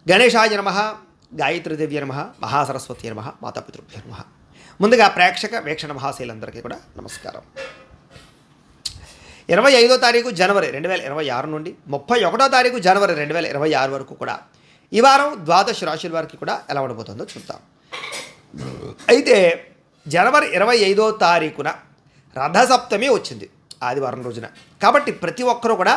గణేశాయ నమః, గాయత్రీదేవ్య నమః, మహాసరస్వతి నమః, మాతాపితృభ్యో నమః. ముందుగా ప్రేక్షక వీక్షణ మహాశైలందరికీ కూడా నమస్కారం. 25వ తారీఖు జనవరి 2026 నుండి 31వ తారీఖు జనవరి 2026 వరకు కూడా ఈ వారం ద్వాదశ రాశుల వారికి కూడా ఎలా ఉండబోతుందో చూద్దాం. అయితే జనవరి 25వ తారీఖున రథసప్తమి వచ్చింది ఆదివారం రోజున. కాబట్టి ప్రతి ఒక్కరూ కూడా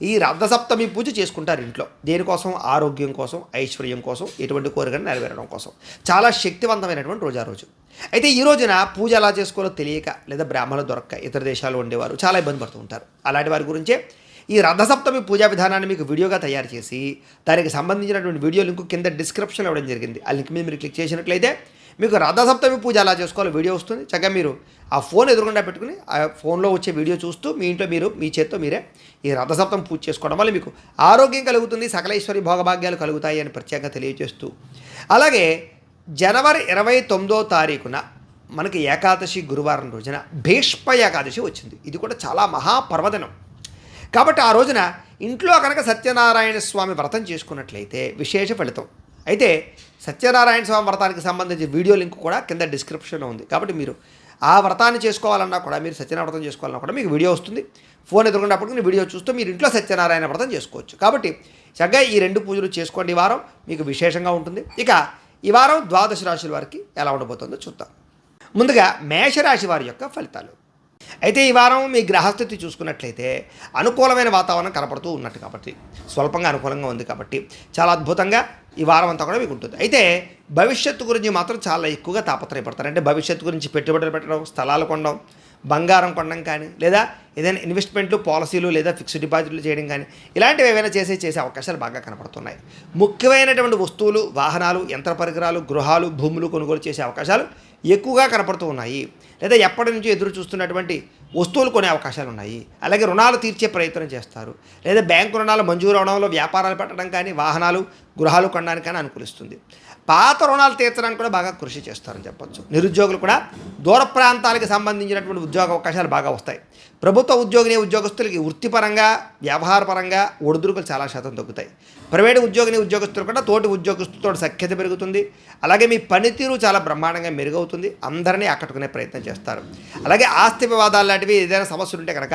ఈ రథసప్తమి పూజ చేసుకుంటారు ఇంట్లో. దేనికోసం? ఆరోగ్యం కోసం, ఐశ్వర్యం కోసం, ఎటువంటి కోరికను నెరవేరడం కోసం. చాలా శక్తివంతమైనటువంటి రోజు ఆ రోజు. అయితే ఈ రోజున పూజ ఎలా చేసుకోవాలో తెలియక లేదా బ్రాహ్మణులు దొరక్క ఇతర దేశాల్లో ఉండేవారు చాలా ఇబ్బంది పడుతూ ఉంటారు. అలాంటి వారి గురించే ఈ రథసప్తమి పూజా విధానాన్ని మీకు వీడియోగా తయారు చేసి దానికి సంబంధించినటువంటి వీడియో లింక్ కింద డిస్క్రిప్షన్లో ఇవ్వడం జరిగింది. ఆ లింక్ మీద మీరు క్లిక్ చేసినట్లయితే మీకు రథసప్తమి పూజ ఎలా చేసుకోవాలో వీడియో వస్తుంది. చక్కగా మీరు ఆ ఫోన్ ఎదురుగుండా పెట్టుకుని ఆ ఫోన్లో వచ్చే వీడియో చూస్తూ మీ ఇంట్లో మీరు మీ చేత్తో మీరే ఈ రథసప్తమి పూజ చేసుకోవడం వల్ల మీకు ఆరోగ్యం కలుగుతుంది, సకలైశ్వరి భోగభాగ్యాలు కలుగుతాయి అని ప్రత్యేకంగా తెలియజేస్తూ, అలాగే జనవరి 29వ తారీఖున మనకి ఏకాదశి గురువారం రోజున భీష్మ ఏకాదశి వచ్చింది. ఇది కూడా చాలా మహాపర్వదినం. కాబట్టి ఆ రోజున ఇంట్లో కనుక సత్యనారాయణ స్వామి వ్రతం చేసుకున్నట్లయితే విశేష ఫలితం. అయితే సత్యనారాయణ స్వామి వ్రతానికి సంబంధించిన వీడియో లింక్ కూడా కింద డిస్క్రిప్షన్లో ఉంది. కాబట్టి మీరు ఆ వ్రతాన్ని చేసుకోవాలన్నా కూడా, మీరు సత్యనారాయణ వ్రతం చేసుకోవాలన్నా కూడా మీకు వీడియో వస్తుంది. ఫోన్ ఎదుర్కొన్నప్పుడు వీడియో చూస్తూ మీరు ఇంట్లో సత్యనారాయణ వ్రతం చేసుకోవచ్చు. కాబట్టి చక్కగా ఈ 2 పూజలు చేసుకోండి. ఈ వారం మీకు విశేషంగా ఉంటుంది. ఇక ఈ వారం ద్వాదశ రాశుల వారికి ఎలా ఉండబోతుందో చూద్దాం. ముందుగా మేషరాశి వారి యొక్క ఫలితాలు. అయితే ఈ వారం మీ గ్రహస్థితి చూసుకున్నట్లయితే అనుకూలమైన వాతావరణం కనపడుతూ ఉన్నట్టు, కాబట్టి స్వల్పంగా అనుకూలంగా ఉంది. కాబట్టి చాలా అద్భుతంగా ఈ వారం అంతా కూడా మీకు ఉంటుంది. అయితే భవిష్యత్తు గురించి మాత్రం చాలా ఎక్కువగా తాపత్రయపడతారు. అంటే భవిష్యత్తు గురించి పెట్టుబడులు పెట్టడం, స్థలాలు కొనడం, బంగారం కొనడం కానీ, లేదా ఏదైనా ఇన్వెస్ట్మెంట్లు, పాలసీలు లేదా ఫిక్స్డ్ డిపాజిట్లు చేయడం కానీ, ఇలాంటివి ఏవైనా చేసే అవకాశాలు బాగా కనపడుతున్నాయి. ముఖ్యమైనటువంటి వస్తువులు, వాహనాలు, యంత్ర పరికరాలు, గృహాలు, భూములు కొనుగోలు చేసే అవకాశాలు ఎక్కువగా కనపడుతూ ఉన్నాయి. లేదా ఎప్పటి నుంచో ఎదురు చూస్తున్నటువంటి వస్తువులు కొనే అవకాశాలు ఉన్నాయి. అలాగే రుణాలు తీర్చే ప్రయత్నం చేస్తారు. లేదా బ్యాంకు రుణాలు మంజూరు అవడంలో వ్యాపారాలు పెట్టడం కానీ, వాహనాలు, గృహాలు కొనడానికి కానీ అనుకూలిస్తుంది. పాత రుణాలు తీర్చడానికి కూడా బాగా కృషి చేస్తారని చెప్పొచ్చు. నిరుద్యోగులు కూడా దూర ప్రాంతాలకు సంబంధించినటువంటి ఉద్యోగ అవకాశాలు బాగా వస్తాయి. ప్రభుత్వ ఉద్యోగస్తులకి వృత్తిపరంగా, వ్యవహారపరంగా ఒడిదుడుకులు చాలా శాతం తగ్గుతాయి. ప్రైవేటు ఉద్యోగస్తులు కూడా తోటి ఉద్యోగస్తులతో సఖ్యత పెరుగుతుంది. అలాగే మీ పనితీరు చాలా బ్రహ్మాండంగా మెరుగవుతుంది. అందరినీ ఆకట్టుకునే ప్రయత్నం చేస్తారు. అలాగే ఆస్తి వివాదాలు లాంటివి ఏదైనా సమస్యలు ఉంటే కనుక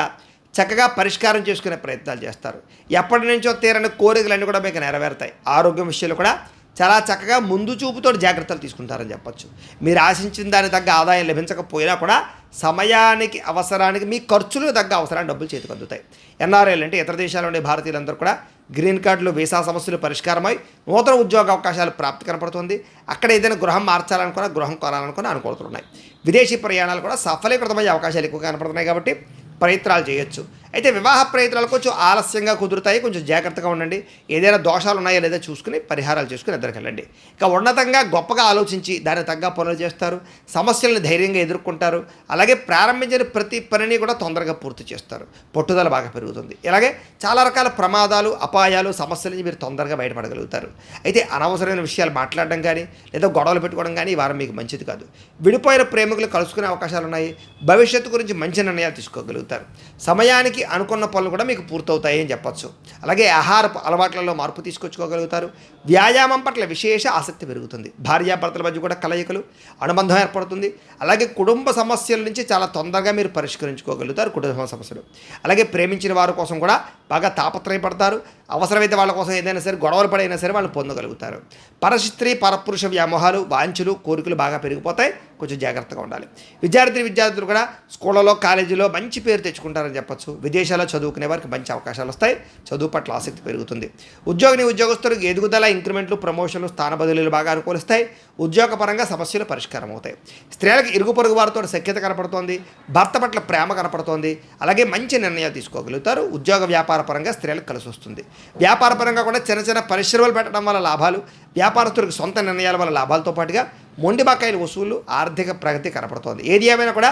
చక్కగా పరిష్కారం చేసుకునే ప్రయత్నాలు చేస్తారు. ఎప్పటి నుంచో తీరని కోరికలన్నీ కూడా మీకు నెరవేరుతాయి. ఆరోగ్యం విషయంలో కూడా చాలా చక్కగా ముందు చూపుతో జాగ్రత్తలు తీసుకుంటారని చెప్పచ్చు. మీరు ఆశించిన దానికి తగ్గ ఆదాయం లభించకపోయినా కూడా సమయానికి, అవసరానికి, మీ ఖర్చులకు తగ్గ అవసరాన్ని డబ్బులు చేతికి అందుతాయి. ఎన్ఆర్ఐలు అంటే ఇతర దేశాల్లో ఉండే భారతీయులందరూ కూడా గ్రీన్ కార్డులు, వీసా సమస్యలు పరిష్కారమై నూతన ఉద్యోగ అవకాశాలు ప్రాప్తి కనపడుతుంది. అక్కడ ఏదైనా గృహం మార్చాలనుకున్నా, గృహం కొనాలనుకున్నా అనుకూలతున్నాయి. విదేశీ ప్రయాణాలు కూడా సఫలీకృతమయ్యే అవకాశాలు ఎక్కువగా కనపడుతున్నాయి. కాబట్టి ప్రయత్నాలు చేయొచ్చు. అయితే వివాహ ప్రయత్నాలు కొంచెం ఆలస్యంగా కుదురుతాయి. కొంచెం జాగ్రత్తగా ఉండండి. ఏదైనా దోషాలు ఉన్నాయో లేదో చూసుకుని పరిహారాలు చేసుకుని ఇద్దరికి వెళ్ళండి. ఇక ఉన్నతంగా గొప్పగా ఆలోచించి దానికి తగ్గ పనులు చేస్తారు. సమస్యలను ధైర్యంగా ఎదుర్కొంటారు. అలాగే ప్రారంభించిన ప్రతి పనిని కూడా తొందరగా పూర్తి చేస్తారు. పట్టుదల బాగా పెరుగుతుంది. ఇలాగే చాలా రకాల ప్రమాదాలు, అపాయాలు, సమస్యల నుంచి మీరు తొందరగా బయటపడగలుగుతారు. అయితే అనవసరమైన విషయాలు మాట్లాడడం కానీ, లేదా గొడవలు పెట్టుకోవడం కానీ ఈ వారం మీకు మంచిది కాదు. విడిపోయిన ప్రేమికులు కలుసుకునే అవకాశాలు ఉన్నాయి. భవిష్యత్తు గురించి మంచి నిర్ణయాలు తీసుకోగలుగుతారు. సమయానికి అనుకున్న పనులు కూడా మీకు పూర్తవుతాయి అని చెప్పచ్చు. అలాగే ఆహారపు అలవాట్లలో మార్పు తీసుకొచ్చుకోగలుగుతారు. వ్యాయామం పట్ల విశేష ఆసక్తి పెరుగుతుంది. భార్యాభర్తల మధ్య కూడా కలయికలు, అనుబంధం ఏర్పడుతుంది. అలాగే కుటుంబ సమస్యల నుంచి చాలా తొందరగా మీరు పరిష్కరించుకోగలుగుతారు కుటుంబ సమస్యలు. అలాగే ప్రేమించిన వారి కోసం కూడా బాగా తాపత్రయపడతారు. అవసరమైతే వాళ్ళ కోసం ఏదైనా సరే గొడవలు పడైనా సరే వాళ్ళు పొందగలుగుతారు. పరస్త్రీ పరపురుష వ్యామోహాలు, వాంఛలు, కోరికలు బాగా పెరిగిపోతాయి. కొంచెం జాగ్రత్తగా ఉండాలి. విద్యార్థులు కూడా స్కూళ్ళలో, కాలేజీలో మంచి పేరు తెచ్చుకుంటారని చెప్పచ్చు. విదేశాల్లో చదువుకునే వారికి మంచి అవకాశాలు వస్తాయి. చదువు పట్ల ఆసక్తి పెరుగుతుంది. ఉద్యోగస్తులకు ఎదుగుదల, ఇంక్రిమెంట్లు, ప్రమోషన్లు, స్థాన బదిలీలు బాగా అనుకూలిస్తాయి. ఉద్యోగపరంగా సమస్యలు పరిష్కారం అవుతాయి. స్త్రీలకు ఇరుగు పొరుగు వారితో సఖ్యత కనపడుతోంది. భర్త పట్ల ప్రేమ కనపడుతోంది. అలాగే మంచి నిర్ణయాలు తీసుకోగలుగుతారు. ఉద్యోగ వ్యాపార పరంగా స్త్రీలకు కలిసి వస్తుంది. వ్యాపార పరంగా కూడా చిన్న పరిశ్రమలు పెట్టడం వల్ల లాభాలు, వ్యాపారస్తులకు సొంత నిర్ణయాల వల్ల లాభాలతో పాటుగా మొండి బకాయిల వసూళ్లు, ఆర్థిక ప్రగతి కనపడుతోంది. ఏది ఏమైనా కూడా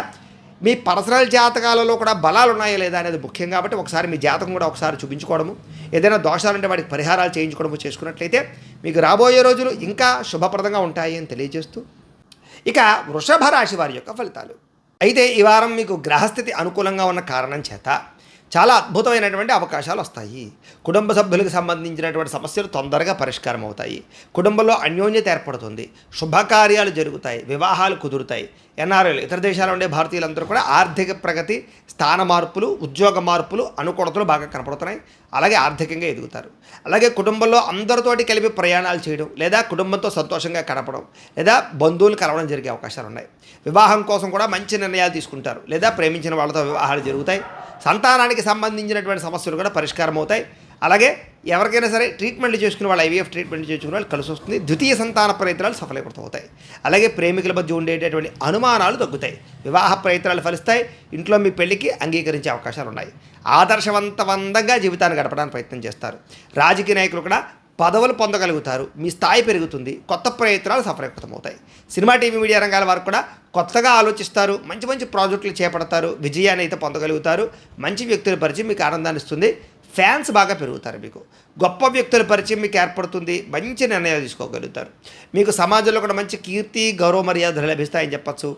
మీ పర్సనల్ జాతకాలలో కూడా బలాలు ఉన్నాయా లేదా అనేది ముఖ్యం. కాబట్టి ఒకసారి మీ జాతకం కూడా ఒకసారి చూపించుకోవడము, ఏదైనా దోషాలుంటే వాటికి పరిహారాలు చేయించుకోవడము చేసుకున్నట్లయితే మీకు రాబోయే రోజులు ఇంకా శుభప్రదంగా ఉంటాయి అని తెలియజేస్తూ, ఇక వృషభ రాశి వారి యొక్క ఫలితాలు. అయితే ఈ వారం మీకు గ్రహస్థితి అనుకూలంగా ఉన్న కారణం చేత చాలా అద్భుతమైనటువంటి అవకాశాలు వస్తాయి. కుటుంబ సభ్యులకు సంబంధించినటువంటి సమస్యలు తొందరగా పరిష్కారం అవుతాయి. కుటుంబంలో అన్యోన్యత ఏర్పడుతుంది. శుభకార్యాలు జరుగుతాయి. వివాహాలు కుదురుతాయి. ఎన్ఆర్ఐలు, ఇతర దేశాల్లో ఉండే భారతీయులందరూ కూడా ఆర్థిక ప్రగతి, స్థాన మార్పులు, ఉద్యోగ మార్పులు, అనుకూలతలు బాగా కనపడుతున్నాయి. అలాగే ఆర్థికంగా ఎదుగుతారు. అలాగే కుటుంబంలో అందరితోటి కలిపి ప్రయాణాలు చేయడం, లేదా కుటుంబంతో సంతోషంగా గడపడం, లేదా బంధువులు కలవడం జరిగే అవకాశాలు ఉన్నాయి. వివాహం కోసం కూడా మంచి నిర్ణయాలు తీసుకుంటారు, లేదా ప్రేమించిన వాళ్ళతో వివాహాలు జరుగుతాయి. సంతానానికి సంబంధించినటువంటి సమస్యలు కూడా పరిష్కారం అవుతాయి. అలాగే ఎవరికైనా సరే ట్రీట్మెంట్లు చేసుకునే వాళ్ళు, ఐవీఎఫ్ ట్రీట్మెంట్ చేసుకునే వాళ్ళు కలిసి వస్తుంది. ద్వితీయ సంతాన ప్రయత్నాలు సఫలీకృతమవుతాయి. అలాగే ప్రేమికుల మధ్య ఉండేటటువంటి అనుమానాలు తగ్గుతాయి. వివాహ ప్రయత్నాలు ఫలిస్తాయి. ఇంట్లో మీ పెళ్లికి అంగీకరించే అవకాశాలు ఉన్నాయి. ఆదర్శవంతంగా జీవితాన్ని గడపడానికి ప్రయత్నం చేస్తారు. రాజకీయ నాయకులు కూడా పదవులు పొందగలుగుతారు. మీ స్థాయి పెరుగుతుంది. కొత్త ప్రయత్నాలు సఫలీకృతమవుతాయి. సినిమా, టీవీ, మీడియా రంగాల వారు కూడా కొత్తగా ఆలోచిస్తారు. మంచి మంచి ప్రాజెక్టులు చేపడతారు. విజయాన్ని అయితే పొందగలుగుతారు. మంచి వ్యక్తుల పరిచయం మీకు ఆనందాన్ని ఇస్తుంది. ఫ్యాన్స్ బాగా పెరుగుతారు. మీకు గొప్ప వ్యక్తుల పరిచయం మీకు ఏర్పడుతుంది. మంచి నిర్ణయాలు తీసుకోగలుగుతారు. మీకు సమాజంలో కూడా మంచి కీర్తి, గౌరవ మర్యాదలు లభిస్తాయని చెప్పచ్చు.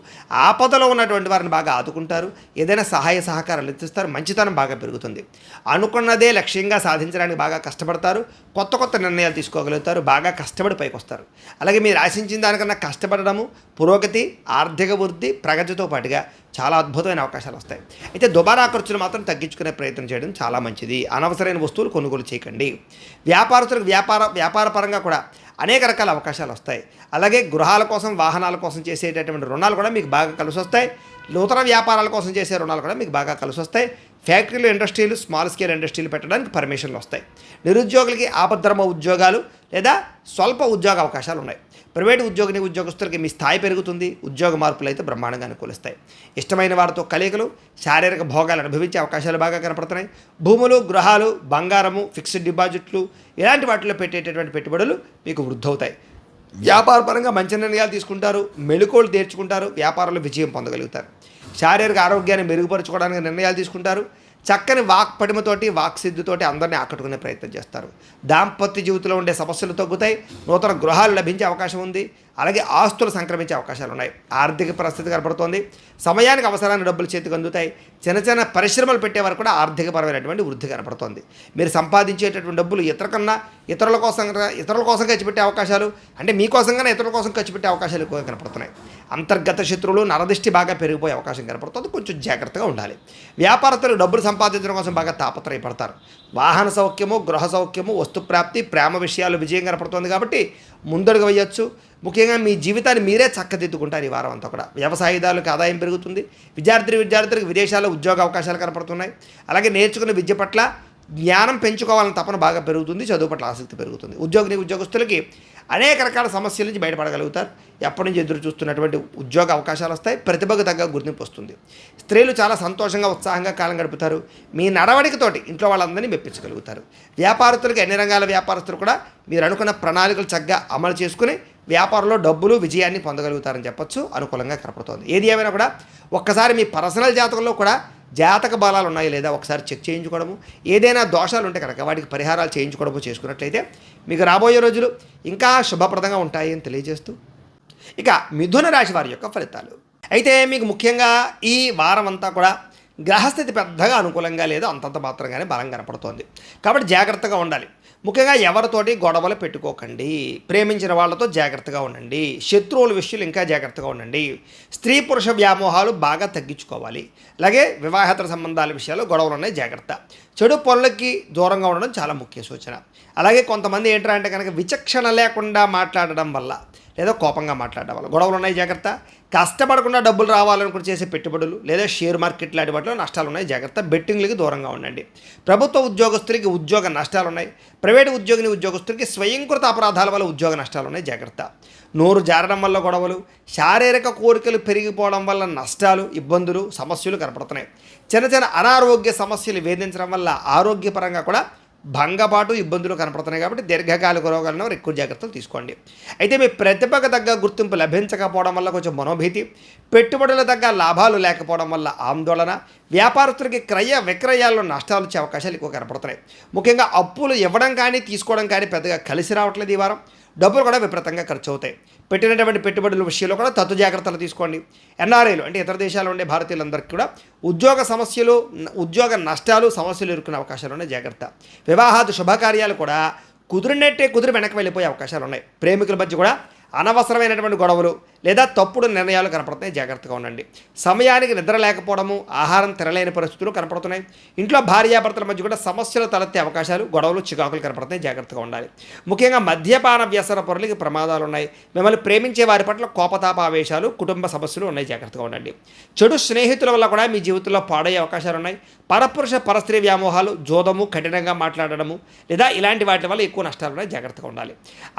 ఆపదలో ఉన్నటువంటి వారిని బాగా ఆదుకుంటారు. ఏదైనా సహాయ సహకారాలు ఇస్తారు. మంచితనం బాగా పెరుగుతుంది. అనుకున్నదే లక్ష్యంగా సాధించడానికి బాగా కష్టపడతారు. కొత్త కొత్త నిర్ణయాలు తీసుకోగలుగుతారు. బాగా కష్టపడి పైకి వస్తారు. అలాగే మీరు ఆశించిన దానికన్నా కష్టపడడము, పురోగతి, ఆర్థిక వృద్ధి, ప్రగతితో పాటుగా చాలా అద్భుతమైన అవకాశాలు వస్తాయి. అయితే దుబారా ఖర్చులు మాత్రం తగ్గించుకునే ప్రయత్నం చేయడం చాలా మంచిది. అనవసరమైన వస్తువులు కొనుగోలు చేయకండి. వ్యాపారస్తులకు వ్యాపార పరంగా కూడా అనేక రకాల అవకాశాలు వస్తాయి. అలాగే గృహాల కోసం, వాహనాల కోసం చేసేటటువంటి రుణాలు కూడా మీకు బాగా కలిసి వస్తాయి. నూతన వ్యాపారాల కోసం చేసే రుణాలు కూడా మీకు బాగా కలిసి వస్తాయి. ఫ్యాక్టరీలు, ఇండస్ట్రీలు, స్మాల్ స్కేల్ ఇండస్ట్రీలు పెట్టడానికి పర్మిషన్లు వస్తాయి. నిరుద్యోగులకి ఆపద్ధర్మ ఉద్యోగాలు లేదా స్వల్ప ఉద్యోగ అవకాశాలు ఉన్నాయి. ప్రైవేటు ఉద్యోగస్తులకి మీ స్థాయి పెరుగుతుంది. ఉద్యోగ మార్పులు అయితే బ్రహ్మాండంగా అనుకూలిస్తాయి. ఇష్టమైన వారితో కలయికలు, శారీరక భోగాలు అనుభవించే అవకాశాలు బాగా కనపడుతున్నాయి. భూములు, గృహాలు, బంగారము, ఫిక్స్డ్ డిపాజిట్లు ఇలాంటి వాటిలో పెట్టేటటువంటి పెట్టుబడులు మీకు వృద్ధవుతాయి. వ్యాపారపరంగా మంచి నిర్ణయాలు తీసుకుంటారు. మెళుకువలు తీర్చుకుంటారు. వ్యాపారంలో విజయం పొందగలుగుతారు. శారీరక ఆరోగ్యాన్ని మెరుగుపరచుకోవడానికి నిర్ణయాలు తీసుకుంటారు. చక్కని వాక్ పటిమతోటి, వాక్సిద్ధితోటి అందరినీ ఆకట్టుకునే ప్రయత్నం చేస్తారు. దాంపత్య జీవితంలో ఉండే సమస్యలు తగ్గుతాయి. నూతన గృహాలు లభించే అవకాశం ఉంది. అలాగే ఆస్తులు సంక్రమించే అవకాశాలు ఉన్నాయి. ఆర్థిక పరిస్థితి కనపడుతోంది. సమయానికి అవసరానికి డబ్బులు చేతికి అందుతాయి. చిన్న చిన్న పరిశ్రమలు పెట్టేవారు కూడా ఆర్థికపరమైనటువంటి వృద్ధి కనపడుతోంది. మీరు సంపాదించేటటువంటి డబ్బులు ఇతరుల కోసం ఖర్చు పెట్టే అవకాశాలు, అంటే మీకోసంగానే ఇతరుల కోసం ఖర్చు పెట్టే అవకాశాలు ఎక్కువగా కనపడుతున్నాయి. అంతర్గత శత్రువులు, నరదిష్టి బాగా పెరిగిపోయే అవకాశం కనపడుతుంది. కొంచెం జాగ్రత్తగా ఉండాలి. వ్యాపారస్తులు డబ్బులు సంపాదించడం కోసం బాగా తాపత్రయపడతారు. వాహన సౌఖ్యము, గృహ సౌఖ్యము, వస్తుప్రాప్తి, ప్రేమ విషయాలు విజయం కనపడుతుంది కాబట్టి ముందడుగు వేయచ్చు. ముఖ్యంగా మీ జీవితాన్ని మీరే చక్కదిద్దుకుంటారు. ఈ వారం అంతా కూడా వ్యవసాయదారులకు ఆదాయం పెరుగుతుంది. విద్యార్థులకు విదేశాల్లో ఉద్యోగ అవకాశాలు కనపడుతున్నాయి. అలాగే నేర్చుకున్న విద్య పట్ల జ్ఞానం పెంచుకోవాలని తపన బాగా పెరుగుతుంది. చదువు పట్ల ఆసక్తి పెరుగుతుంది. ఉద్యోగస్తులకి అనేక రకాల సమస్యల నుంచి బయటపడగలుగుతారు. ఎప్పటి నుంచి ఎదురు చూస్తున్నటువంటి ఉద్యోగ అవకాశాలు వస్తాయి. ప్రతిభకు తగ్గ గుర్తింపు వస్తుంది. స్త్రీలు చాలా సంతోషంగా, ఉత్సాహంగా కాలం గడుపుతారు. మీ నడవడికతోటి ఇంట్లో వాళ్ళందరినీ మెప్పించగలుగుతారు. వ్యాపారస్తులకి, అన్ని రంగాల వ్యాపారస్తులు కూడా మీరు అనుకున్న ప్రణాళికలు చక్కగా అమలు చేసుకుని వ్యాపారంలో డబ్బులు, విజయాన్ని పొందగలుగుతారని చెప్పొచ్చు. అనుకూలంగా కనపడుతోంది. ఏది ఏమైనా కూడా ఒక్కసారి మీ పర్సనల్ జాతకంలో కూడా జాతక బలాలు ఉన్నాయి లేదా ఒకసారి చెక్ చేయించుకోవడము, ఏదైనా దోషాలు ఉంటే కనుక వాటికి పరిహారాలు చేయించుకోవడము చేసుకున్నట్లయితే మీకు రాబోయే రోజులు ఇంకా శుభప్రదంగా ఉంటాయి అని తెలియజేస్తూ, ఇక మిథున రాశి వారి యొక్క ఫలితాలు. అయితే మీకు ముఖ్యంగా ఈ వారం అంతా కూడా గ్రహస్థితి పెద్దగా అనుకూలంగా లేదు. అంతంత మాత్రంగానే బలం కనపడుతోంది. కాబట్టి జాగ్రత్తగా ఉండాలి. ముఖ్యంగా ఎవరితోటి గొడవలు పెట్టుకోకండి. ప్రేమించిన వాళ్ళతో జాగ్రత్తగా ఉండండి. శత్రువుల విషయాలు ఇంకా జాగ్రత్తగా ఉండండి. స్త్రీ పురుష వ్యామోహాలు బాగా తగ్గించుకోవాలి. అలాగే వివాహేతర సంబంధాల విషయాలు గొడవలు ఉన్నాయి, జాగ్రత్త. చెడు పనులకి దూరంగా ఉండడం చాలా ముఖ్య సూచన. అలాగే కొంతమంది ఏంటంటే కనుక విచక్షణ లేకుండా మాట్లాడడం వల్ల లేదా కోపంగా మాట్లాడడం వల్ల గొడవలు ఉన్నాయి, జాగ్రత్త. కష్టపడకుండా డబ్బులు రావాలనుకుని చేసే పెట్టుబడులు లేదా షేర్ మార్కెట్ లాంటి వాటిలో నష్టాలు ఉన్నాయి, జాగ్రత్త. బెట్టింగ్లకి దూరంగా ఉండండి. ప్రభుత్వ ఉద్యోగస్తులకి ఉద్యోగ నష్టాలు ఉన్నాయి. ప్రైవేటు ఉద్యోగస్తులకి స్వయంకృత అపరాధాల వల్ల ఉద్యోగ నష్టాలు ఉన్నాయి, జాగ్రత్త. నోరు జారడం వల్ల గొడవలు, శారీరక కోరికలు పెరిగిపోవడం వల్ల నష్టాలు, ఇబ్బందులు, సమస్యలు కనపడుతున్నాయి. చిన్న చిన్న అనారోగ్య సమస్యలు వేధించడం వల్ల ఆరోగ్యపరంగా కూడా భంగపాటు, ఇబ్బందులు కనపడుతున్నాయి. కాబట్టి దీర్ఘకాలిక రోగాలను ఎక్కువ జాగ్రత్తలు తీసుకోండి. అయితే మీ ప్రతిభకు తగ్గ గుర్తింపు లభించకపోవడం వల్ల కొంచెం మనోభీతి, పెట్టుబడుల తగ్గ లాభాలు లేకపోవడం వల్ల ఆందోళన, వ్యాపారస్తులకి క్రయ విక్రయాల్లో నష్టాలు వచ్చే అవకాశాలు ఎక్కువ కనపడుతున్నాయి. ముఖ్యంగా అప్పులు ఇవ్వడం కానీ తీసుకోవడం కానీ పెద్దగా కలిసి రావట్లేదు ఈ వారం. డబ్బులు కూడా విపరీతంగా ఖర్చు అవుతాయి. పెట్టినటువంటి పెట్టుబడుల విషయంలో కూడా తత్తు జాగ్రత్తలు తీసుకోండి. ఎన్ఆర్ఐలు అంటే ఇతర దేశాల్లో ఉండే భారతీయులందరికీ కూడా ఉద్యోగ సమస్యలు, ఉద్యోగ నష్టాలు, సమస్యలు ఎదుర్కొనే అవకాశాలు ఉన్నాయి. జాగ్రత్త. వివాహాది శుభకార్యాలు కూడా కుదిరినట్టే కుదిరి వెనక్కి వెళ్ళిపోయే అవకాశాలు ఉన్నాయి. ప్రేమికుల మధ్య కూడా అనవసరమైనటువంటి గొడవలు లేదా తప్పుడు నిర్ణయాలు కనపడుతున్నాయి. జాగ్రత్తగా ఉండండి. సమయానికి నిద్ర లేకపోవడము, ఆహారం తినలేని పరిస్థితులు కనపడుతున్నాయి. ఇంట్లో భార్యాభర్తల మధ్య కూడా సమస్యలు తలెత్తే అవకాశాలు, గొడవలు, చికాకులు కనపడుతున్నాయి. జాగ్రత్తగా ఉండాలి. ముఖ్యంగా మద్యపాన వ్యసన పరులకి ప్రమాదాలు ఉన్నాయి. మిమ్మల్ని ప్రేమించే వారి పట్ల కోపతాప ఆవేశాలు, కుటుంబ సమస్యలు ఉన్నాయి. జాగ్రత్తగా ఉండండి. చెడు స్నేహితుల వల్ల కూడా మీ జీవితంలో పాడయ్యే అవకాశాలు ఉన్నాయి. పరపురుష పరస్త్రీ వ్యామోహాలు, జోదము, కఠినంగా మాట్లాడడము లేదా ఇలాంటి వాటి వల్ల ఎక్కువ నష్టాలు ఉన్నాయి. జాగ్రత్తగా ఉండాలి.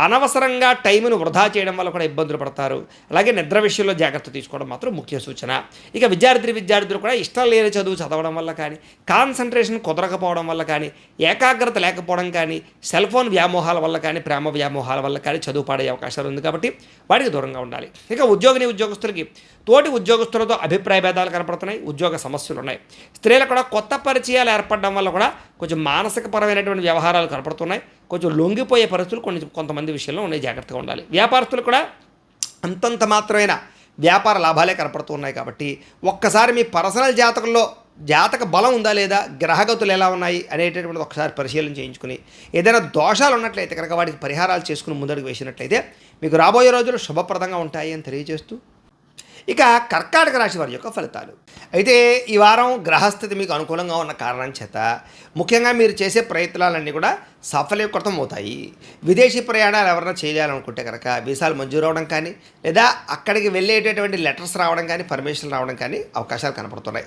అనవసరంగా టైంను వృధా చేయడం వల్ల కూడా ఇబ్బందులు పడతారు. అలాగే నిద్ర విషయంలో జాగ్రత్త తీసుకోవడం మాత్రం ముఖ్య సూచన. ఇక విద్యార్థులు కూడా ఇష్టం లేని చదువు చదవడం వల్ల కానీ, కాన్సన్ట్రేషన్ కుదరకపోవడం వల్ల కానీ, ఏకాగ్రత లేకపోవడం కానీ, సెల్ ఫోన్ వ్యామోహాల వల్ల కానీ, ప్రేమ వ్యామోహాల వల్ల కానీ చదువు పాడే అవకాశాలు ఉంది. కాబట్టి వాటికి దూరంగా ఉండాలి. ఇక ఉద్యోగస్తులకి తోటి ఉద్యోగస్తులతో అభిప్రాయ భేదాలు కనపడుతున్నాయి. ఉద్యోగ సమస్యలు ఉన్నాయి. స్త్రీలకు కూడా కొత్త పరిచయాలు ఏర్పడడం వల్ల కూడా కొంచెం మానసికపరమైనటువంటి వ్యవహారాలు కనపడుతున్నాయి. కొంచెం లొంగిపోయే పరిస్థితులు కొంతమంది విషయంలో ఉన్నాయి. జాగ్రత్తగా ఉండాలి. వ్యాపారస్తులు కూడా అంతంత మాత్రమైన వ్యాపార లాభాలే కనపడుతున్నాయి. కాబట్టి ఒక్కసారి మీ పర్సనల్ జాతక బలం ఉందా లేదా, గ్రహగతులు ఎలా ఉన్నాయి అనేటటువంటిది ఒకసారి పరిశీలన చేయించుకుని ఏదైనా దోషాలు ఉన్నట్లయితే కనుక వాటికి పరిహారాలు చేసుకుని ముందడుగు వేసినట్లయితే మీకు రాబోయే రోజులు శుభప్రదంగా ఉంటాయి అని తెలియజేస్తూ, ఇక కర్కాటక రాశి వారి యొక్క ఫలితాలు. అయితే ఈ వారం గ్రహస్థితి మీకు అనుకూలంగా ఉన్న కారణం చేత ముఖ్యంగా మీరు చేసే ప్రయత్నాలన్నీ కూడా సఫలీకృతం అవుతాయి. విదేశీ ప్రయాణాలు ఎవరైనా చేయాలనుకుంటే కనుక వీసాలు మంజూరు అవడం కానీ లేదా అక్కడికి వెళ్ళేటటువంటి లెటర్స్ రావడం కానీ, పర్మిషన్ రావడం కానీ అవకాశాలు కనపడుతున్నాయి.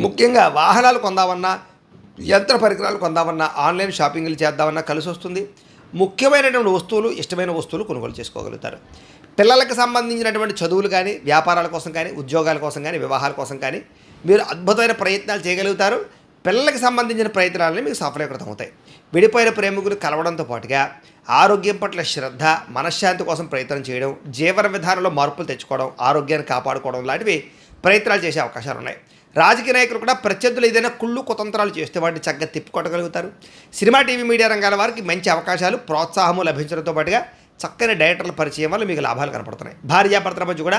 ముఖ్యంగా వాహనాలు కొందామన్నా, యంత్ర పరికరాలు కొందామన్నా, ఆన్లైన్ షాపింగ్లు చేద్దామన్నా కలిసి వస్తుంది. ముఖ్యమైనటువంటి వస్తువులు, ఇష్టమైన వస్తువులు కొనుగోలు చేసుకోగలుగుతారు. పిల్లలకు సంబంధించినటువంటి చదువులు కానీ, వ్యాపారాల కోసం కానీ, ఉద్యోగాల కోసం కానీ, వివాహాల కోసం కానీ మీరు అద్భుతమైన ప్రయత్నాలు చేయగలుగుతారు. పిల్లలకు సంబంధించిన ప్రయత్నాలని మీకు సఫలీకృతం అవుతాయి. విడిపోయిన ప్రేమికులు కలవడంతో పాటుగా ఆరోగ్యం పట్ల శ్రద్ధ, మనశ్శాంతి కోసం ప్రయత్నం చేయడం, జీవన విధానంలో మార్పులు తెచ్చుకోవడం, ఆరోగ్యాన్ని కాపాడుకోవడం లాంటివి ప్రయత్నాలు చేసే అవకాశాలు ఉన్నాయి. రాజకీయ నాయకులు కూడా ప్రత్యర్థులు ఏదైనా కుళ్ళు కుతంత్రాలు చేస్తే వాటిని చక్కగా తిప్పికొట్టగలుగుతారు. సినిమా, టీవీ, మీడియా రంగాల వారికి మంచి అవకాశాలు, ప్రోత్సాహము లభించడంతో పాటుగా చక్కని డైరెక్టర్ల పరిచయం వల్ల మీకు లాభాలు కనపడుతున్నాయి. భార్యాభర్తల మధ్య కూడా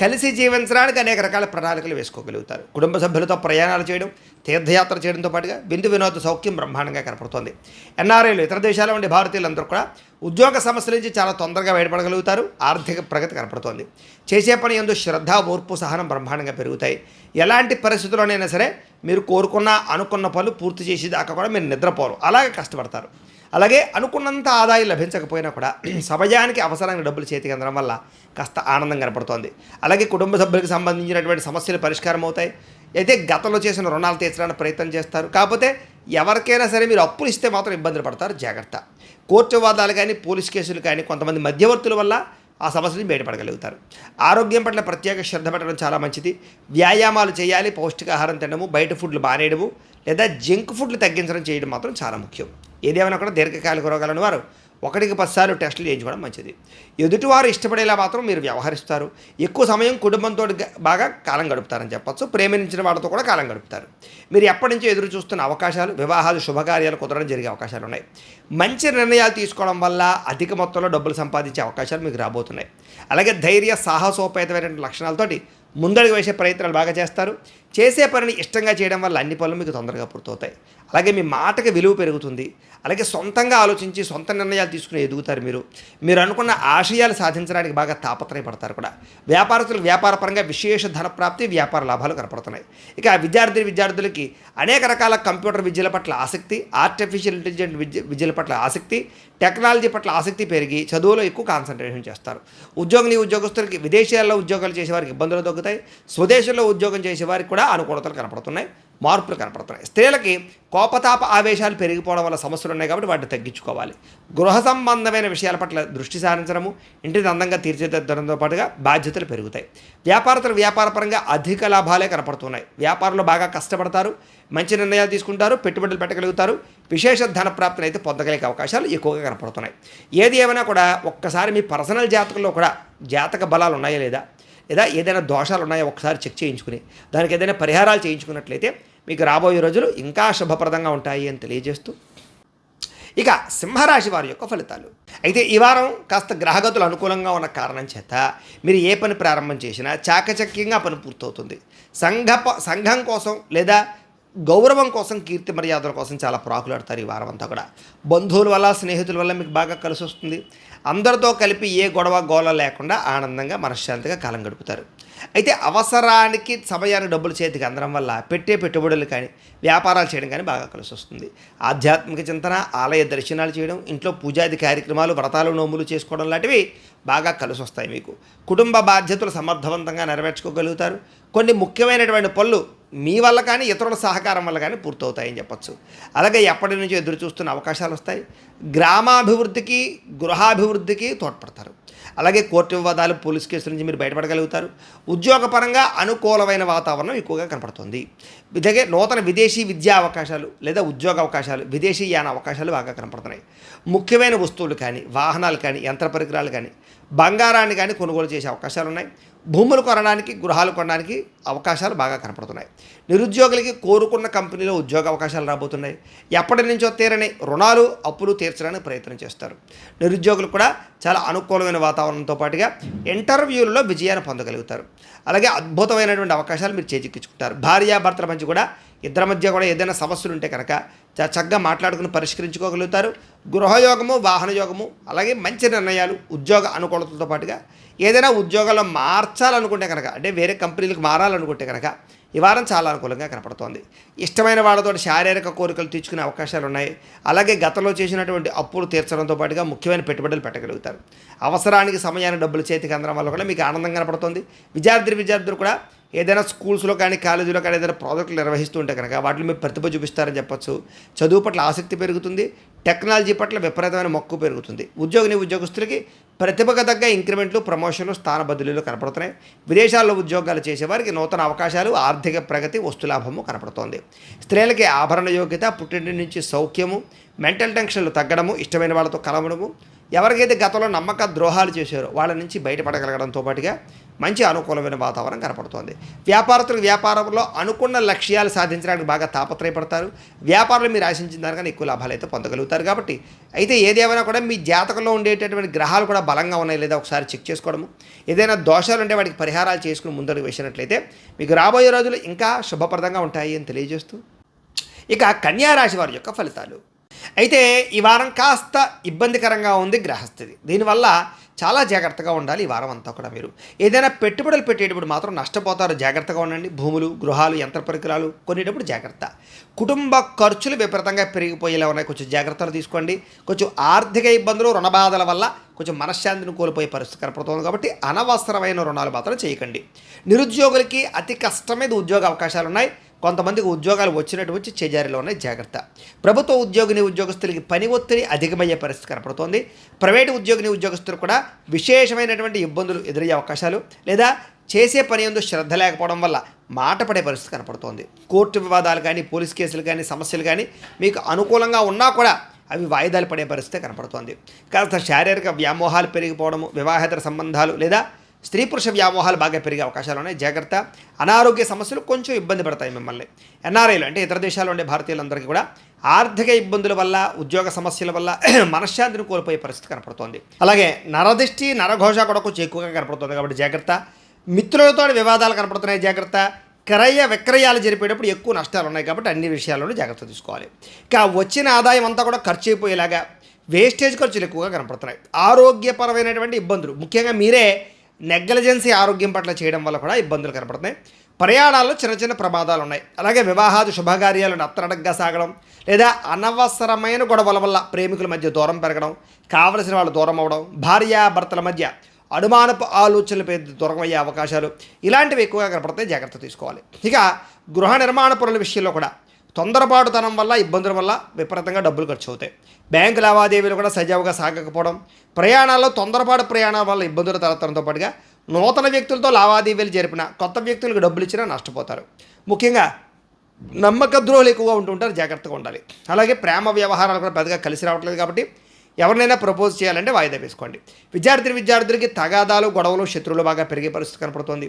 కలిసి జీవించడానికి అనేక రకాల ప్రణాళికలు వేసుకోగలుగుతారు. కుటుంబ సభ్యులతో ప్రయాణాలు చేయడం, తీర్థయాత్ర చేయడంతో పాటుగా విందు వినోద సౌఖ్యం బ్రహ్మాండంగా కనపడుతోంది. ఎన్ఆర్ఐలు, ఇతర దేశాల ఉండే భారతీయులందరూ కూడా ఉద్యోగ సమస్యల నుంచి చాలా తొందరగా బయటపడగలుగుతారు. ఆర్థిక ప్రగతి కనపడుతోంది. చేసే పని యందు శ్రద్ధ, ఓర్పు, సహనం బ్రహ్మాండంగా పెరుగుతాయి. ఎలాంటి పరిస్థితుల్లోనైనా సరే మీరు అనుకున్న పనులు పూర్తి చేసేదాకా కూడా మీరు నిద్రపోరు, అలాగే కష్టపడతారు. అలాగే అనుకున్నంత ఆదాయం లభించకపోయినా కూడా సమయానికి అవసరమైన డబ్బులు చేతికి అందడం వల్ల కాస్త ఆనందం కనపడుతోంది. అలాగే కుటుంబ సభ్యులకు సంబంధించినటువంటి సమస్యలు పరిష్కారం అవుతాయి. అయితే గతంలో చేసిన రుణాలు తీర్చడానికి ప్రయత్నం చేస్తారు. కాకపోతే ఎవరికైనా సరే మీరు అప్పులు ఇస్తే మాత్రం ఇబ్బందులు పడతారు. జాగ్రత్త. కోర్టు వాదాలు కానీ, పోలీస్ కేసులు కానీ, కొంతమంది మధ్యవర్తుల వల్ల ఆ సమస్య నుంచి బయటపడగలుగుతారు. ఆరోగ్యం పట్ల ప్రత్యేక శ్రద్ధ పెట్టడం చాలా మంచిది. వ్యాయామాలు చేయాలి, పౌష్టికాహారం తినడము, బయట ఫుడ్లు మానేయడము లేదా జంక్ ఫుడ్లు తగ్గించడం చేయడం మాత్రం చాలా ముఖ్యం. ఏదేమైనా కూడా దీర్ఘకాలిక రోగాలను వారు 1-10 సార్లు టెస్టులు చేయించుకోవడం మంచిది. ఎదుటివారు ఇష్టపడేలా మాత్రం మీరు వ్యవహరిస్తారు. ఎక్కువ సమయం కుటుంబంతో బాగా కాలం గడుపుతారని చెప్పచ్చు. ప్రేమించిన వాళ్ళతో కూడా కాలం గడుపుతారు. మీరు ఎప్పటి నుంచో ఎదురు చూస్తున్న అవకాశాలు, వివాహాలు, శుభకార్యాలు కుదరడం జరిగే అవకాశాలు ఉన్నాయి. మంచి నిర్ణయాలు తీసుకోవడం వల్ల అధిక మొత్తంలో డబ్బులు సంపాదించే అవకాశాలు మీకు రాబోతున్నాయి. అలాగే ధైర్య, సాహసోపేతమైన లక్షణాలతోటి ముందడుగు వేసే ప్రయత్నాలు బాగా చేస్తారు. చేసే పనిని ఇష్టంగా చేయడం వల్ల అన్ని పనులు మీకు తొందరగా పూర్తవుతాయి. అలాగే మీ మాటకి విలువ పెరుగుతుంది. అలాగే సొంతంగా ఆలోచించి సొంత నిర్ణయాలు తీసుకుని ఎదుగుతారు. మీరు అనుకున్న ఆశయాలు సాధించడానికి బాగా తాపత్రయపడతారు కూడా. వ్యాపారస్తులకు వ్యాపారపరంగా విశేష ధనప్రాప్తి, వ్యాపార లాభాలు కనపడుతున్నాయి. ఇక విద్యార్థులకి అనేక రకాల కంప్యూటర్ విద్యల పట్ల ఆసక్తి, ఆర్టిఫిషియల్ ఇంటెలిజెంట్ విద్యల పట్ల ఆసక్తి, టెక్నాలజీ పట్ల ఆసక్తి పెరిగి చదువులో ఎక్కువ కాన్సన్ట్రేషన్ చేస్తారు. ఉద్యోగస్తులకి విదేశాల్లో ఉద్యోగాలు చేసేవారికి ఇబ్బందులు తగ్గుతాయి. స్వదేశంలో ఉద్యోగం చేసేవారికి కూడా అనుకూలతలు కనపడుతున్నాయి, మార్పులు కనపడుతున్నాయి. స్త్రీలకి కోపతాప ఆవేశాలు పెరిగిపోవడం వల్ల సమస్యలు ఉన్నాయి కాబట్టి వాటిని తగ్గించుకోవాలి. గృహ సంబంధమైన విషయాల పట్ల దృష్టి సారించడము, ఇంటిని అందంగా తీర్చిదిద్దడంతో పాటుగా బాధ్యతలు పెరుగుతాయి. వ్యాపారస్తులు వ్యాపారపరంగా అధిక లాభాలే కనపడుతున్నాయి. వ్యాపారంలో బాగా కష్టపడతారు, మంచి నిర్ణయాలు తీసుకుంటారు, పెట్టుబడులు పెట్టగలుగుతారు. విశేష ధన ప్రాప్తిని అయితే పొందగలిగే అవకాశాలు ఎక్కువగా కనపడుతున్నాయి. ఏది ఏమైనా కూడా ఒక్కసారి మీ పర్సనల్ జాతకంలో కూడా జాతక బలాలు ఉన్నాయా లేదా ఏదైనా దోషాలు ఉన్నాయో ఒకసారి చెక్ చేయించుకుని దానికి ఏదైనా పరిహారాలు చేయించుకున్నట్లయితే మీకు రాబోయే రోజులు ఇంకా శుభప్రదంగా ఉంటాయి అని తెలియజేస్తూ, ఇక సింహరాశి వారి యొక్క ఫలితాలు. అయితే ఈ వారం కాస్త గ్రహగతులు అనుకూలంగా ఉన్న కారణం చేత మీరు ఏ పని ప్రారంభం చేసినా చాకచక్యంగా పని పూర్తవుతుంది. సంఘం కోసం లేదా గౌరవం కోసం, కీర్తి మర్యాదల కోసం చాలా ప్రాకులాడతారు ఈ వారం అంతా కూడా. బంధువుల వల్ల, స్నేహితుల వల్ల మీకు బాగా కలిసి వస్తుంది. అందరితో కలిపి ఏ గొడవ గోళ లేకుండా ఆనందంగా మనశ్శాంతిగా కాలం గడుపుతారు. అయితే అవసరానికి సమయానికి డబ్బులు చేతికి అందడం వల్ల పెట్టుబడులు కానీ, వ్యాపారాలు చేయడం కానీ బాగా కలిసి వస్తుంది. ఆధ్యాత్మిక చింతన, ఆలయ దర్శనాలు చేయడం, ఇంట్లో పూజాది కార్యక్రమాలు, వ్రతాలు, నోములు చేసుకోవడం లాంటివి బాగా కలిసి వస్తాయి మీకు. కుటుంబ బాధ్యతలు సమర్థవంతంగా నెరవేర్చుకోగలుగుతారు. కొన్ని ముఖ్యమైనటువంటి పనులు మీ వల్ల కానీ, ఇతరుల సహకారం వల్ల కానీ పూర్తవుతాయని చెప్పచ్చు. అలాగే ఎప్పటి నుంచో ఎదురు చూస్తున్న అవకాశాలు వస్తాయి. గ్రామాభివృద్ధికి, గృహాభివృద్ధికి తోడ్పడతారు. అలాగే కోర్టు వివాదాలు, పోలీస్ కేసుల నుంచి మీరు బయటపడగలుగుతారు. ఉద్యోగపరంగా అనుకూలమైన వాతావరణం ఎక్కువగా కనపడుతుంది. ఇలాగే నూతన విదేశీ విద్యా అవకాశాలు లేదా ఉద్యోగ అవకాశాలు, విదేశీ యాన అవకాశాలు బాగా కనపడుతున్నాయి. ముఖ్యమైన వస్తువులు కానీ, వాహనాలు కానీ, యంత్ర పరికరాలు కానీ, బంగారాన్ని కానీ కొనుగోలు చేసే అవకాశాలు ఉన్నాయి. భూములు కొనడానికి, గృహాలు కొనడానికి అవకాశాలు బాగా కనపడుతున్నాయి. నిరుద్యోగులకి కోరుకున్న కంపెనీలో ఉద్యోగ అవకాశాలు రాబోతున్నాయి. ఎప్పటి నుంచో తీరని రుణాలు, అప్పులు తీర్చడానికి ప్రయత్నం చేస్తారు. నిరుద్యోగులు కూడా చాలా అనుకూలమైన వాతావరణంతో పాటుగా ఇంటర్వ్యూలలో విజయాన్ని పొందగలుగుతారు. అలాగే అద్భుతమైనటువంటి అవకాశాలు మీరు చేజిక్కించుకుంటారు. భార్యాభర్తల మధ్య కూడా, ఇద్దరి మధ్య కూడా ఏదైనా సమస్యలు ఉంటే కనుక చక్కగా మాట్లాడుకుని పరిష్కరించుకోగలుగుతారు. గృహయోగము, వాహన యోగము, అలాగే మంచి నిర్ణయాలు, ఉద్యోగ అనుకూలతలతో పాటుగా ఏదైనా ఉద్యోగాల్లో మార్చాలనుకుంటే కనుక, అంటే వేరే కంపెనీలకు మారాలనుకుంటే కనుక ఈ వారం చాలా అనుకూలంగా కనపడుతోంది. ఇష్టమైన వాళ్ళతో శారీరక కోరికలు తీర్చుకునే అవకాశాలు ఉన్నాయి. అలాగే గతంలో చేసినటువంటి అప్పులు తీర్చడంతో పాటుగా ముఖ్యమైన పెట్టుబడులు పెట్టగలుగుతారు. అవసరానికి సమయానికి డబ్బులు చేతికి అందడం వల్ల కూడా మీకు ఆనందం కనపడుతుంది. విద్యార్థులు కూడా ఏదైనా స్కూల్స్లో కానీ, కాలేజీలో కానీ ఏదైనా ప్రాజెక్టులు నిర్వహిస్తూ ఉంటే కనుక వాటిలో మీరు ప్రతిభ చూపిస్తారని చెప్పచ్చు. చదువు పట్ల ఆసక్తి పెరుగుతుంది. టెక్నాలజీ పట్ల విపరీతమైన మక్కువ పెరుగుతుంది. ఉద్యోగస్తులకి ప్రతిభకు తగ్గ ఇంక్రిమెంట్లు, ప్రమోషన్లు, స్థాన బదిలీలు కనపడుతున్నాయి. విదేశాల్లో ఉద్యోగాలు చేసేవారికి నూతన అవకాశాలు, ఆర్థిక ప్రగతి, వస్తులాభము కనపడుతోంది. స్త్రీలకి ఆభరణ యోగ్యత, పుట్టింటి నుంచి సౌఖ్యము, మెంటల్ టెన్షన్లు తగ్గడము, ఇష్టమైన వాళ్ళతో కలవడము, ఎవరికైతే గతంలో నమ్మక ద్రోహాలు చేశారో వాళ్ళ నుంచి బయటపడగలగడంతో పాటుగా మంచి అనుకూలమైన వాతావరణం కనపడుతోంది. వ్యాపారస్తులకు వ్యాపారంలో అనుకున్న లక్ష్యాలు సాధించడానికి బాగా తాపత్రయపడతారు. వ్యాపారంలో మీరు ఆశించిన దానికన్నా ఎక్కువ లాభాలు అయితే పొందగలుగుతారు. కాబట్టి అయితే ఏదేమైనా కూడా మీ జాతకంలో ఉండేటటువంటి గ్రహాలు కూడా బలంగా ఉన్నాయి లేదా ఒకసారి చెక్ చేసుకోవడము, ఏదైనా దోషాలు ఉంటే వాటికి పరిహారాలు చేసుకుని ముందడుగు వేసినట్లయితే మీకు రాబోయే రోజులు ఇంకా శుభప్రదంగా ఉంటాయి అని తెలియజేస్తూ ఇక కన్యారాశి వారి యొక్క ఫలితాలు. అయితే ఈ వారం కాస్త ఇబ్బందికరంగా ఉంది గ్రహస్థితి. దీనివల్ల చాలా జాగ్రత్తగా ఉండాలి. ఈ వారం అంతా కూడా మీరు ఏదైనా పెట్టుబడులు పెట్టేటప్పుడు మాత్రం నష్టపోతారు. జాగ్రత్తగా ఉండండి. భూములు, గృహాలు, యంత్ర పరికరాలు కొనేటప్పుడు జాగ్రత్త. కుటుంబ ఖర్చులు విపరీతంగా పెరిగిపోయేలా ఉన్నాయి. కొంచెం జాగ్రత్తలు తీసుకోండి. కొంచెం ఆర్థిక ఇబ్బందులు, రుణ బాధల వల్ల కొంచెం మనశ్శాంతిని కోల్పోయే పరిస్థితి కనపడుతుంది. కాబట్టి అనవసరమైన రుణాలు మాత్రం చేయకండి. నిరుద్యోగులకి అతి కష్టమైన ఉద్యోగ అవకాశాలు ఉన్నాయి. కొంతమందికి ఉద్యోగాలు వచ్చి చేజారిలో ఉన్నాయి. జాగ్రత్త. ప్రభుత్వ ఉద్యోగస్తులకి పని ఒత్తిడి అధికమయ్యే పరిస్థితి కనపడుతోంది. ప్రైవేటు ఉద్యోగస్తులు కూడా విశేషమైనటువంటి ఇబ్బందులు ఎదురయ్యే అవకాశాలు లేదా చేసే పని యందు శ్రద్ధ లేకపోవడం వల్ల మాట పడే పరిస్థితి కనపడుతోంది. కోర్టు వివాదాలు కానీ, పోలీస్ కేసులు కానీ, సమస్యలు కానీ మీకు అనుకూలంగా ఉన్నా కూడా అవి వాయిదాలు పడే పరిస్థితి కనపడుతోంది. కాస్త శారీరక వ్యామోహాలు పెరిగిపోవడము, వివాహేతర సంబంధాలు లేదా స్త్రీ పురుష వ్యామోహాలు బాగా పెరిగే అవకాశాలు ఉన్నాయి. జాగ్రత్త. అనారోగ్య సమస్యలు కొంచెం ఇబ్బంది పడతాయి మిమ్మల్ని. ఎన్ఆర్ఐలు అంటే ఇతర దేశాల్లో ఉండే భారతీయులందరికీ కూడా ఆర్థిక ఇబ్బందుల వల్ల, ఉద్యోగ సమస్యల వల్ల మనశ్శాంతిని కోల్పోయే పరిస్థితి కనపడుతోంది. అలాగే నరదిష్టి, నరఘోష కూడా కొంచెం ఎక్కువగా కనపడుతుంది. కాబట్టి జాగ్రత్త. మిత్రులతో వివాదాలు కనపడుతున్నాయి. జాగ్రత్త. క్రయ విక్రయాలు జరిపేటప్పుడు ఎక్కువ నష్టాలు ఉన్నాయి. కాబట్టి అన్ని విషయాల్లోనూ జాగ్రత్త తీసుకోవాలి. ఇక వచ్చిన ఆదాయం అంతా కూడా ఖర్చు అయిపోయేలాగా వేస్టేజ్ ఖర్చులు ఎక్కువగా కనపడుతున్నాయి. ఆరోగ్యపరమైనటువంటి ఇబ్బందులు, ముఖ్యంగా మీరే నెగ్లిజెన్సీ ఆరోగ్యం పట్ల చేయడం వల్ల కూడా ఇబ్బందులు కనపడుతున్నాయి. ప్రయాణాల్లో చిన్న ప్రమాదాలు ఉన్నాయి. అలాగే వివాహాది శుభకార్యాలను అత్తరడగ్గా సాగడం లేదా అనవసరమైన గొడవల వల్ల ప్రేమికుల మధ్య దూరం పెరగడం, కావలసిన వాళ్ళు దూరం అవ్వడం, భార్యాభర్తల మధ్య అనుమానపు ఆలోచనలు దూరం అయ్యే అవకాశాలు ఇలాంటివి ఎక్కువగా కనపడతాయి. జాగ్రత్త తీసుకోవాలి. ఇక గృహ నిర్మాణ పనుల విషయంలో కూడా తొందరపాటుతనం వల్ల, ఇబ్బందుల వల్ల విపరీతంగా డబ్బులు ఖర్చు అవుతాయి. బ్యాంకు లావాదేవీలు కూడా సజావుగా సాగకపోవడం, ప్రయాణాల్లో తొందరపాటు ప్రయాణాల వల్ల ఇబ్బందులు తలెత్తడంతో పాటుగా నూతన వ్యక్తులతో లావాదేవీలు జరిపిన, కొత్త వ్యక్తులకు డబ్బులు ఇచ్చినా నష్టపోతారు. ముఖ్యంగా నమ్మక ద్రోహులు ఎక్కువగా ఉంటుంటారు. జాగ్రత్తగా ఉండాలి. అలాగే ప్రేమ వ్యవహారాలు కూడా పెద్దగా కలిసి రావట్లేదు. కాబట్టి ఎవరినైనా ప్రపోజ్ చేయాలంటే వాయిదా వేసుకోండి. విద్యార్థులకి తగాదాలు, గొడవలు, శత్రువులు బాగా పెరిగే పరిస్థితి కనపడుతుంది.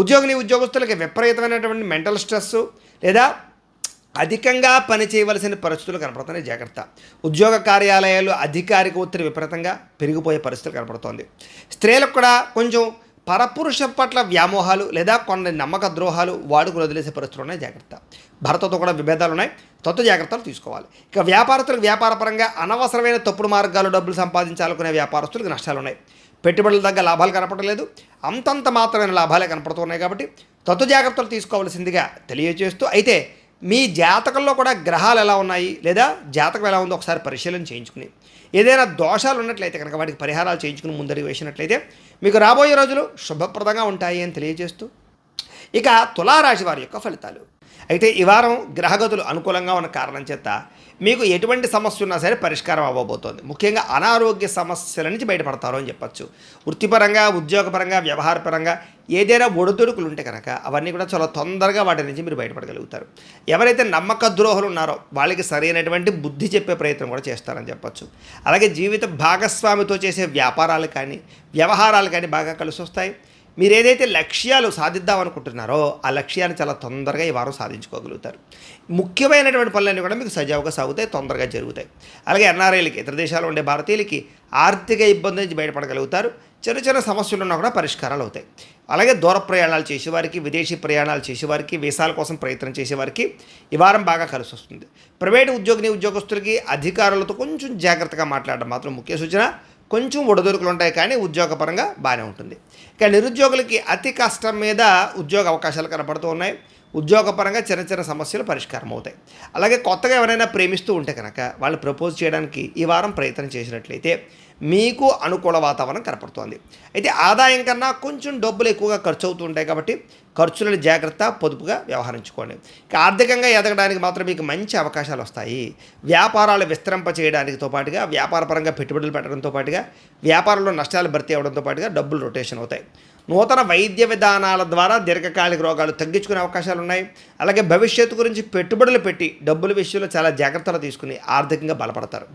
ఉద్యోగస్తులకి విపరీతమైనటువంటి మెంటల్ స్ట్రెస్ లేదా అధికంగా పని చేయవలసిన పరిస్థితులు కనపడుతున్నాయి, జాగ్రత్త. ఉద్యోగ కార్యాలయాలు అధికారిక ఒత్తిడి విపరీతంగా పెరిగిపోయే పరిస్థితులు కనపడుతోంది. స్త్రీలకు కూడా కొంచెం పరపురుష పట్ల వ్యామోహాలు లేదా కొన్ని నమ్మక ద్రోహాలు వాడుకుని వదిలేసే పరిస్థితులు ఉన్నాయి, జాగ్రత్త. భర్తతో కూడా విభేదాలు ఉన్నాయి, జాగ్రత్తలు తీసుకోవాలి. ఇక వ్యాపారస్తులకు వ్యాపారపరంగా అనవసరమైన తప్పుడు మార్గాలు డబ్బులు సంపాదించాలనుకునే వ్యాపారస్తులకు నష్టాలు ఉన్నాయి. పెట్టుబడుల తగ్గ లాభాలు కనపడలేదు, అంతంత మాత్రమైన లాభాలే కనపడుతున్నాయి. కాబట్టి జాగ్రత్తలు తీసుకోవాల్సిందిగా తెలియజేస్తూ, అయితే మీ జాతకంలో కూడా గ్రహాలు ఎలా ఉన్నాయి లేదా జాతకం ఎలా ఉందో ఒకసారి పరిశీలన చేయించుకుని, ఏదైనా దోషాలు ఉన్నట్లయితే కనుక వాటికి పరిహారాలు చేయించుకుని ముందరికి వేసినట్లయితే మీకు రాబోయే రోజులు శుభప్రదంగా ఉంటాయి అని తెలియజేస్తూ, ఇక తులారాశి వారి యొక్క ఫలితాలు. అయితే ఈ వారం గ్రహగతులు అనుకూలంగా ఉన్న కారణం చేత మీకు ఎటువంటి సమస్య ఉన్నా సరే పరిష్కారం అవ్వబోతోంది. ముఖ్యంగా అనారోగ్య సమస్యల నుంచి బయటపడతారు అని చెప్పచ్చు. వృత్తిపరంగా, ఉద్యోగపరంగా, వ్యవహారపరంగా ఏదైనా ఒడిదుడుకులు ఉంటే కనుక అవన్నీ కూడా చాలా తొందరగా వాటి నుంచి మీరు బయటపడగలుగుతారు. ఎవరైతే నమ్మక ద్రోహులు ఉన్నారో వాళ్ళకి సరైనటువంటి బుద్ధి చెప్పే ప్రయత్నం కూడా చేస్తారని చెప్పచ్చు. అలాగే జీవిత భాగస్వామితో చేసే వ్యాపారాలు కానీ, వ్యవహారాలు కానీ బాగా కలిసి వస్తాయి. మీరు ఏదైతే లక్ష్యాలు సాధిద్దామనుకుంటున్నారో ఆ లక్ష్యాన్ని చాలా తొందరగా ఈ వారం సాధించుకోగలుగుతారు. ముఖ్యమైనటువంటి పనులన్నీ కూడా మీకు సజావుగా సాగుతాయి, తొందరగా జరుగుతాయి. అలాగే ఎన్ఆర్ఐలకి, ఇతర దేశాల్లో ఉండే భారతీయులకి ఆర్థిక ఇబ్బంది నుంచి బయటపడగలుగుతారు. చిన్న చిన్న సమస్యలు ఉన్నా కూడా పరిష్కారాలు అవుతాయి. అలాగే దూర ప్రయాణాలు చేసేవారికి, విదేశీ ప్రయాణాలు చేసేవారికి, వీసాల కోసం ప్రయత్నం చేసేవారికి ఈ వారం బాగా కలిసి వస్తుంది. ప్రైవేటు ఉద్యోగస్తులకి అధికారులతో కొంచెం జాగ్రత్తగా మాట్లాడడం మాత్రం ముఖ్య సూచన. కొంచెం ఒడిదుడుకులు ఉంటాయి కానీ ఉద్యోగపరంగా బాగానే ఉంటుంది. ఇక నిరుద్యోగులకి అతి కష్టం మీద ఉద్యోగ అవకాశాలు కనపడుతూ ఉన్నాయి. ఉద్యోగపరంగా చిన్న చిన్న సమస్యలు పరిష్కారం అవుతాయి. అలాగే కొత్తగా ఎవరైనా ప్రేమిస్తూ ఉంటే కనుక వాళ్ళు ప్రపోజ్ చేయడానికి ఈ వారం ప్రయత్నం చేసినట్లయితే మీకు అనుకూల వాతావరణం కనపడుతోంది. అయితే ఆదాయం కన్నా కొంచెం డబ్బులు ఎక్కువగా ఖర్చు అవుతూ ఉంటాయి కాబట్టి ఖర్చులను జాగ్రత్త, పొదుపుగా వ్యవహరించుకోండి. ఇక ఆర్థికంగా ఎదగడానికి మాత్రం మీకు మంచి అవకాశాలు వస్తాయి. వ్యాపారాలు విస్తరింప చేయడానికితో పాటుగా, వ్యాపారపరంగా పెట్టుబడులు పెట్టడంతో పాటుగా, వ్యాపారంలో నష్టాలు భర్తీ అవడంతో పాటుగా డబ్బులు రొటేషన్ అవుతాయి. నూతన వైద్య విధానాల ద్వారా దీర్ఘకాలిక రోగాలు తగ్గించుకునే అవకాశాలు ఉన్నాయి. అలాగే భవిష్యత్తు గురించి పెట్టుబడులు పెట్టి డబ్బుల విషయంలో చాలా జాగ్రత్తలు తీసుకుని ఆర్థికంగా బలపడతారు.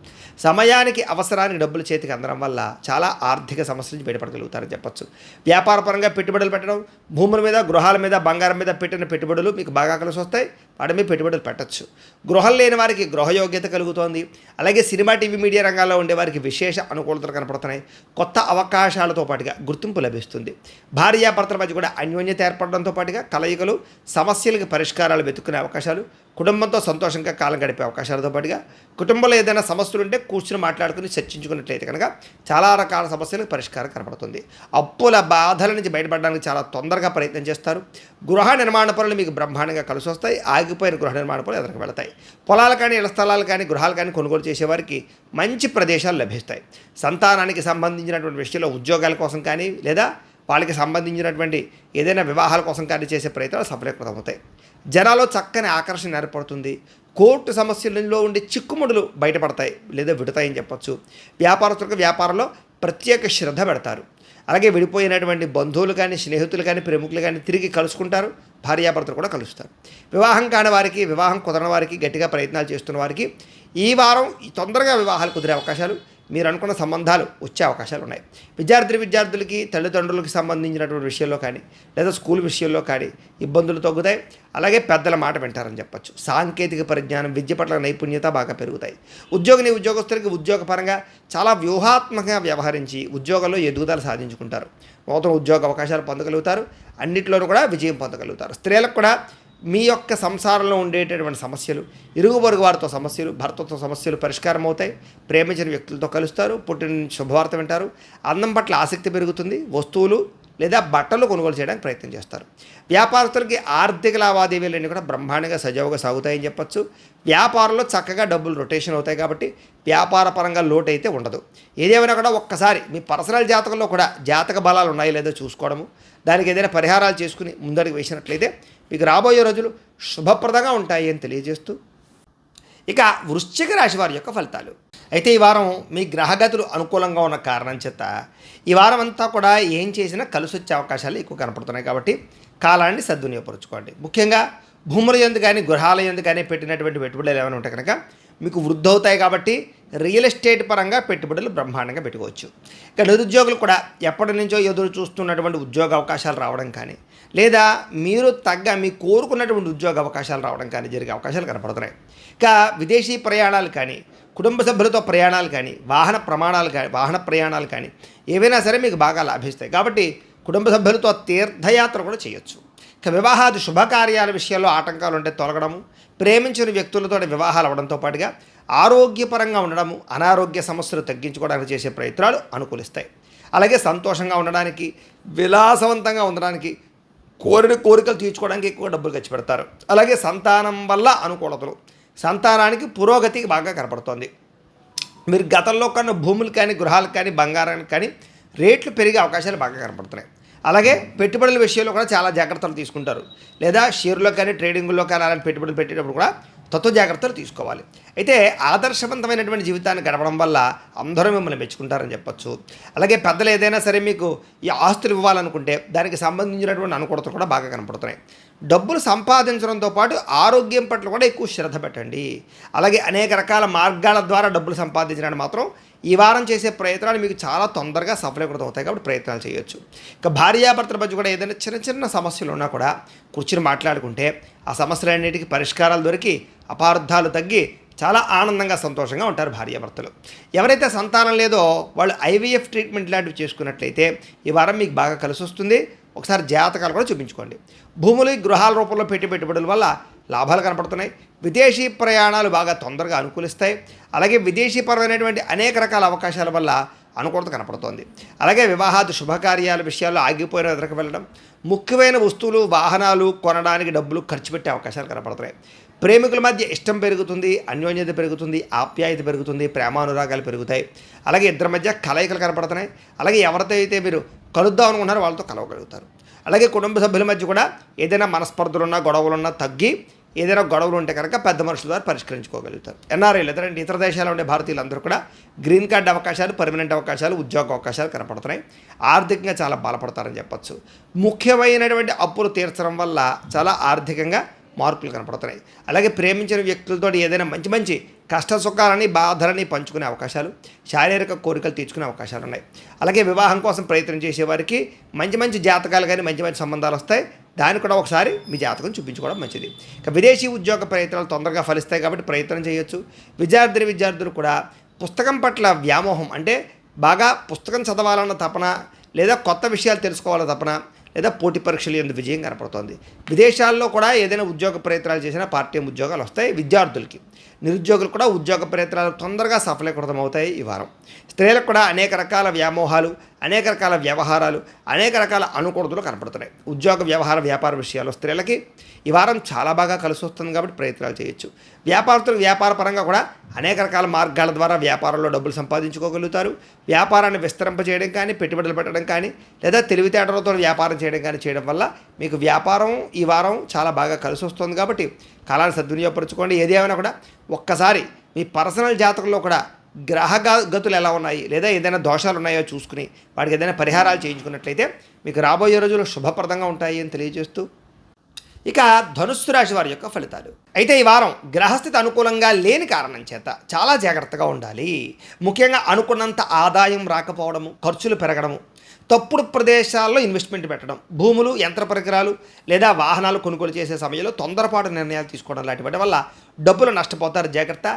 సమయానికి అవసరానికి డబ్బులు చేతికి అందడం వల్ల చాలా ఆర్థిక సమస్యల నుంచి బయటపడగలుగుతారని చెప్పచ్చు. వ్యాపారపరంగా పెట్టుబడులు పెట్టడం, భూముల మీద, గృహాల మీద, బంగారం మీద పెట్టిన పెట్టుబడులు మీకు బాగా కలిసి వస్తాయి. వాటి మీద పెట్టుబడులు పెట్టచ్చు. గృహం లేని వారికి గృహయోగ్యత కలుగుతోంది. అలాగే సినిమా, టీవీ, మీడియా రంగాల్లో ఉండే వారికి విశేష అనుకూలతలు కనపడుతున్నాయి. కొత్త అవకాశాలతో పాటుగా గుర్తింపు లభిస్తుంది. భార్యాభర్తల మధ్య కూడా అన్యోన్యత ఏర్పడడంతో పాటుగా కలయికలు, సమస్యలకు పరిష్కారాలు వెతుక్కునే అవకాశాలు, కుటుంబంతో సంతోషంగా కాలం గడిపే అవకాశాలతో పాటుగా కుటుంబంలో ఏదైనా సమస్యలు ఉంటే కూర్చుని మాట్లాడుకుని చర్చించుకున్నట్లయితే కనుక చాలా రకాల సమస్యలకు పరిష్కారం కనపడుతుంది. అప్పుల బాధల నుంచి బయటపడడానికి చాలా తొందరగా ప్రయత్నం చేస్తారు. గృహ నిర్మాణ పనులు మీకు బ్రహ్మాండంగా కలిసి వస్తాయి. ఆగిపోయిన గృహ నిర్మాణ పనులు ఎదురుకు వెళతాయి. పొలాలు కానీ, ఇళ్ల స్థలాలు కానీ, గృహాలు కానీ కొనుగోలు చేసేవారికి మంచి ప్రదేశాలు లభిస్తాయి. సంతానానికి సంబంధించినటువంటి విషయంలో ఉద్యోగాల కోసం కానీ లేదా వాళ్ళకి సంబంధించినటువంటి ఏదైనా వివాహాల కోసం కానీ చేసే ప్రయత్నాలు సఫలీకృతమవుతాయి. జనాల్లో చక్కని ఆకర్షణ ఏర్పడుతుంది. కోర్టు సమస్యలలో ఉండే చిక్కుముడులు బయటపడతాయి లేదా విడతాయని చెప్పచ్చు. వ్యాపారస్తులకు వ్యాపారంలో ప్రత్యేక శ్రద్ధ పెడతారు. అలాగే విడిపోయినటువంటి బంధువులు కానీ, స్నేహితులు కానీ, ప్రముఖులు కానీ తిరిగి కలుసుకుంటారు. భార్యాభర్తలు కూడా కలుస్తారు. వివాహం కాని వారికి, వివాహం కుదరని వారికి, గట్టిగా ప్రయత్నాలు చేస్తున్న వారికి ఈ వారం తొందరగా వివాహాలు కుదిరే అవకాశాలు, మీరు అనుకున్న సంబంధాలు వచ్చే అవకాశాలు ఉన్నాయి. విద్యార్థులకి, తల్లిదండ్రులకి సంబంధించినటువంటి విషయంలో కానీ లేదా స్కూల్ విషయంలో కానీ ఇబ్బందులు తగ్గుతాయి. అలాగే పెద్దల మాట వింటారని చెప్పచ్చు. సాంకేతిక పరిజ్ఞానం, విద్య పట్ల నైపుణ్యత బాగా పెరుగుతాయి. ఉద్యోగస్తులకి ఉద్యోగపరంగా చాలా వ్యూహాత్మకంగా వ్యవహరించి ఉద్యోగంలో ఎదుగుదల సాధించుకుంటారు. నూతన ఉద్యోగ అవకాశాలు పొందగలుగుతారు. అన్నింటిలోనూ కూడా విజయం పొందగలుగుతారు. స్త్రీలకు కూడా మీ యొక్క సంసారంలో ఉండేటటువంటి సమస్యలు, ఇరుగు పొరుగు వారితో సమస్యలు, భర్తతో సమస్యలు పరిష్కారం అవుతాయి. ప్రేమించిన వ్యక్తులతో కలుస్తారు. పుట్టిన శుభవార్త వింటారు. అందం పట్ల ఆసక్తి పెరుగుతుంది. వస్తువులు లేదా బట్టలు కొనుగోలు చేయడానికి ప్రయత్నం చేస్తారు. వ్యాపారస్తులకి ఆర్థిక లావాదేవీలన్నీ కూడా బ్రహ్మాండంగా సజావుగా సాగుతాయని చెప్పచ్చు. వ్యాపారంలో చక్కగా డబ్బులు రొటేషన్ అవుతాయి కాబట్టి వ్యాపార పరంగా లోటు అయితే ఉండదు. ఏదేమైనా కూడా ఒక్కసారి మీ పర్సనల్ జాతకంలో కూడా జాతక బలాలు ఉన్నాయో లేదో చూసుకోవడము, దానికి ఏదైనా పరిహారాలు చేసుకుని ముందడుగు వేసినట్లయితే మీకు రాబోయే రోజులు శుభప్రదంగా ఉంటాయి అని తెలియజేస్తూ, ఇక వృశ్చిక రాశి వారి యొక్క ఫలితాలు. అయితే ఈ వారం మీ గ్రహగతులు అనుకూలంగా ఉన్న కారణం చేత ఈ వారం అంతా కూడా ఏం చేసినా కలిసి వచ్చే అవకాశాలు ఎక్కువ కనపడుతున్నాయి కాబట్టి కాలాన్ని సద్వినియోగపరుచుకోండి. ముఖ్యంగా భూముల యందు కానీ, గృహాల యందు కానీ పెట్టినటువంటి పెట్టుబడులు ఏమైనా ఉంటే కనుక మీకు వృద్ధి అవుతాయి కాబట్టి రియల్ ఎస్టేట్ పరంగా పెట్టుబడులు బ్రహ్మాండంగా పెట్టుకోవచ్చు. ఇక నిరుద్యోగులు కూడా ఎప్పటి నుంచో ఎదురు చూస్తున్నటువంటి ఉద్యోగ అవకాశాలు రావడం కానీ, లేదా మీరు కోరుకున్నటువంటి ఉద్యోగ అవకాశాలు రావడం కానీ జరిగే అవకాశాలు కనపడుతున్నాయి. ఇక విదేశీ ప్రయాణాలు కానీ, కుటుంబ సభ్యులతో ప్రయాణాలు కానీ, వాహన ప్రయాణాలు కానీ ఏవైనా సరే మీకు బాగా లాభిస్తాయి. కాబట్టి కుటుంబ సభ్యులతో తీర్థయాత్ర కూడా చేయొచ్చు. ఇక వివాహాది శుభకార్యాల విషయాల్లో ఆటంకాలు ఉంటే తొలగడము, ప్రేమించిన వ్యక్తులతో వివాహాలు అవడంతో పాటుగా ఆరోగ్యపరంగా ఉండడము, అనారోగ్య సమస్యలు తగ్గించుకోవడానికి చేసే ప్రయత్నాలు అనుకూలిస్తాయి. అలాగే సంతోషంగా ఉండడానికి, విలాసవంతంగా ఉండడానికి, కోరికలు తీర్చుకోవడానికి ఎక్కువ డబ్బులు ఖర్చు పెడతారు. అలాగే సంతానం వల్ల అనుకూలతలు, సంతానానికి పురోగతికి బాగా కనపడుతోంది. మీరు గతంలో కన్నా భూములు కానీ, గృహాలు కానీ, బంగారానికి కానీ రేట్లు పెరిగే అవకాశాలు బాగా కనపడుతున్నాయి. అలాగే పెట్టుబడుల విషయంలో కూడా చాలా జాగ్రత్తలు తీసుకుంటారు. లేదా షేర్లో కానీ, ట్రేడింగ్లో కానీ అలాంటి పెట్టుబడులు పెట్టేటప్పుడు కూడా జాగ్రత్తలు తీసుకోవాలి. అయితే ఆదర్శవంతమైనటువంటి జీవితాన్ని గడపడం వల్ల అందరూ మిమ్మల్ని మెచ్చుకుంటారని చెప్పొచ్చు. అలాగే పెద్దలు ఏదైనా సరే మీకు ఈ ఆస్తులు ఇవ్వాలనుకుంటే దానికి సంబంధించినటువంటి అనుకూలతలు కూడా బాగా కనపడుతున్నాయి. డబ్బులు సంపాదించడంతో పాటు ఆరోగ్యం పట్ల కూడా ఎక్కువ శ్రద్ధ పెట్టండి. అలాగే అనేక రకాల మార్గాల ద్వారా డబ్బులు సంపాదించడానికి మాత్రం ఈ వారం చేసే ప్రయత్నాలు మీకు చాలా తొందరగా సఫలీకృతం అవుతాయి. కాబట్టి ప్రయత్నాలు చేయొచ్చు. ఇక భార్యాభర్తల మధ్య కూడా ఏదైనా చిన్న సమస్యలు ఉన్నా కూడా కూర్చుని మాట్లాడుకుంటే ఆ సమస్యలన్నిటికీ పరిష్కారాలు దొరికి అపార్థాలు తగ్గి చాలా ఆనందంగా, సంతోషంగా ఉంటారు భార్యాభర్తలు. ఎవరైతే సంతానం లేదో వాళ్ళు ఐవీఎఫ్ ట్రీట్మెంట్ లాంటివి చేసుకున్నట్లయితే ఈ వారం మీకు బాగా కలిసి వస్తుంది. ఒకసారి జాతకాలు కూడా చూపించుకోండి. భూములు, గృహాల రూపంలో పెట్టుబడుల వల్ల లాభాలు కనపడుతున్నాయి. విదేశీ ప్రయాణాలు బాగా తొందరగా అనుకూలిస్తాయి. అలాగే విదేశీపరమైనటువంటి అనేక రకాల అవకాశాల వల్ల అనుకూలత కనపడుతోంది. అలాగే వివాహాది శుభకార్యాల విషయాల్లో ఆగిపోయిన ఎదురుకు వెళ్ళడం, ముఖ్యమైన వస్తువులు, వాహనాలు కొనడానికి డబ్బులు ఖర్చు పెట్టే అవకాశాలు కనపడుతున్నాయి. ప్రేమికుల మధ్య ఇష్టం పెరుగుతుంది, అన్యోన్యత పెరుగుతుంది, ఆప్యాయత పెరుగుతుంది, ప్రేమానురాగాలు పెరుగుతాయి. అలాగే ఇద్దరి మధ్య కలయికలు కనపడుతున్నాయి. అలాగే ఎవరితో అయితే మీరు కలుద్దాం అనుకుంటున్నారో వాళ్ళతో కలవగలుగుతారు. అలాగే కుటుంబ సభ్యుల మధ్య కూడా ఏదైనా మనస్పర్ధలున్నా, గొడవలున్నా తగ్గి ఏదైనా గొడవలు ఉంటే కనుక పెద్ద మనుషుల ద్వారా పరిష్కరించుకోగలుగుతారు. ఎన్ఆర్ఐ లేదంటే ఇతర దేశాల్లో ఉండే భారతీయులందరూ కూడా గ్రీన్ కార్డ్ అవకాశాలు, పర్మనెంట్ అవకాశాలు, ఉద్యోగ అవకాశాలు కనపడుతున్నాయి. ఆర్థికంగా చాలా బలపడతారని చెప్పచ్చు. ముఖ్యమైనటువంటి అప్పులు తీర్చడం వల్ల చాలా ఆర్థికంగా మార్పులు కనపడుతున్నాయి. అలాగే ప్రేమించిన వ్యక్తులతో ఏదైనా మంచి కష్ట సుఖాలని, బాధలని పంచుకునే అవకాశాలు, శారీరక కోరికలు తీర్చుకునే అవకాశాలు ఉన్నాయి. అలాగే వివాహం కోసం ప్రయత్నం చేసేవారికి మంచి జాతకాలు కానీ, మంచి సంబంధాలు వస్తాయి. దాన్ని కూడా ఒకసారి మీ జాతకం చూపించుకోవడం మంచిది. ఇక విదేశీ ఉద్యోగ ప్రయత్నాలు తొందరగా ఫలిస్తాయి కాబట్టి ప్రయత్నం చేయొచ్చు. విద్యార్థులు కూడా పుస్తకం పట్ల వ్యామోహం, అంటే బాగా పుస్తకం చదవాలన్న తపన, లేదా కొత్త విషయాలు తెలుసుకోవాలన్న తపన, లేదా పోటీ పరీక్షలు ఎందుకు విజయం కనపడుతోంది. విదేశాల్లో కూడా ఏదైనా ఉద్యోగ ప్రయత్నాలు చేసినా పార్ట్ టైం ఉద్యోగాలు వస్తాయి విద్యార్థులకి. నిరుద్యోగులు కూడా ఉద్యోగ ప్రయత్నాలు తొందరగా సఫలీకృతం అవుతాయి ఈ వారం. స్త్రీలకు కూడా అనేక రకాల వ్యామోహాలు, అనేక రకాల వ్యవహారాలు, అనేక రకాల అనుకూలతలు కనపడుతున్నాయి. ఉద్యోగ వ్యాపార విషయాల్లో స్త్రీలకి ఈ వారం చాలా బాగా కలిసి వస్తుంది కాబట్టి ప్రయత్నాలు చేయొచ్చు. వ్యాపారస్తులు వ్యాపారపరంగా కూడా అనేక రకాల మార్గాల ద్వారా వ్యాపారంలో డబ్బులు సంపాదించుకోగలుగుతారు. వ్యాపారాన్ని విస్తరింపజేయడం కానీ, పెట్టుబడులు పెట్టడం కానీ, లేదా తెలివితేటలతో వ్యాపారం చేయడం వల్ల మీకు వ్యాపారం ఈ వారం చాలా బాగా కలిసి వస్తుంది. కాబట్టి కాలాన్ని సద్వినియోగపరచుకోండి. ఏదేమైనా కూడా ఒక్కసారి మీ పర్సనల్ జాతకంలో కూడా గ్రహ గతులు ఎలా ఉన్నాయి, లేదా ఏదైనా దోషాలు ఉన్నాయో చూసుకుని వాటికి ఏదైనా పరిహారాలు చేయించుకున్నట్లయితే మీకు రాబోయే రోజులు శుభప్రదంగా ఉంటాయి అని తెలియజేస్తూ, ఇక ధనుస్సు రాశి వారి యొక్క ఫలితాలు. అయితే ఈ వారం గ్రహస్థితి అనుకూలంగా లేని కారణం చేత చాలా జాగ్రత్తగా ఉండాలి. ముఖ్యంగా అనుకున్నంత ఆదాయం రాకపోవడము, ఖర్చులు పెరగడము, తప్పుడు ప్రదేశాల్లో ఇన్వెస్ట్మెంట్ పెట్టడం, భూములు, యంత్ర పరికరాలు లేదా వాహనాలు కొనుగోలు చేసే సమయంలో తొందరపాటు నిర్ణయాలు తీసుకోవడం లాంటి వాటి వల్ల డబ్బులు నష్టపోతారు. జాగ్రత్త.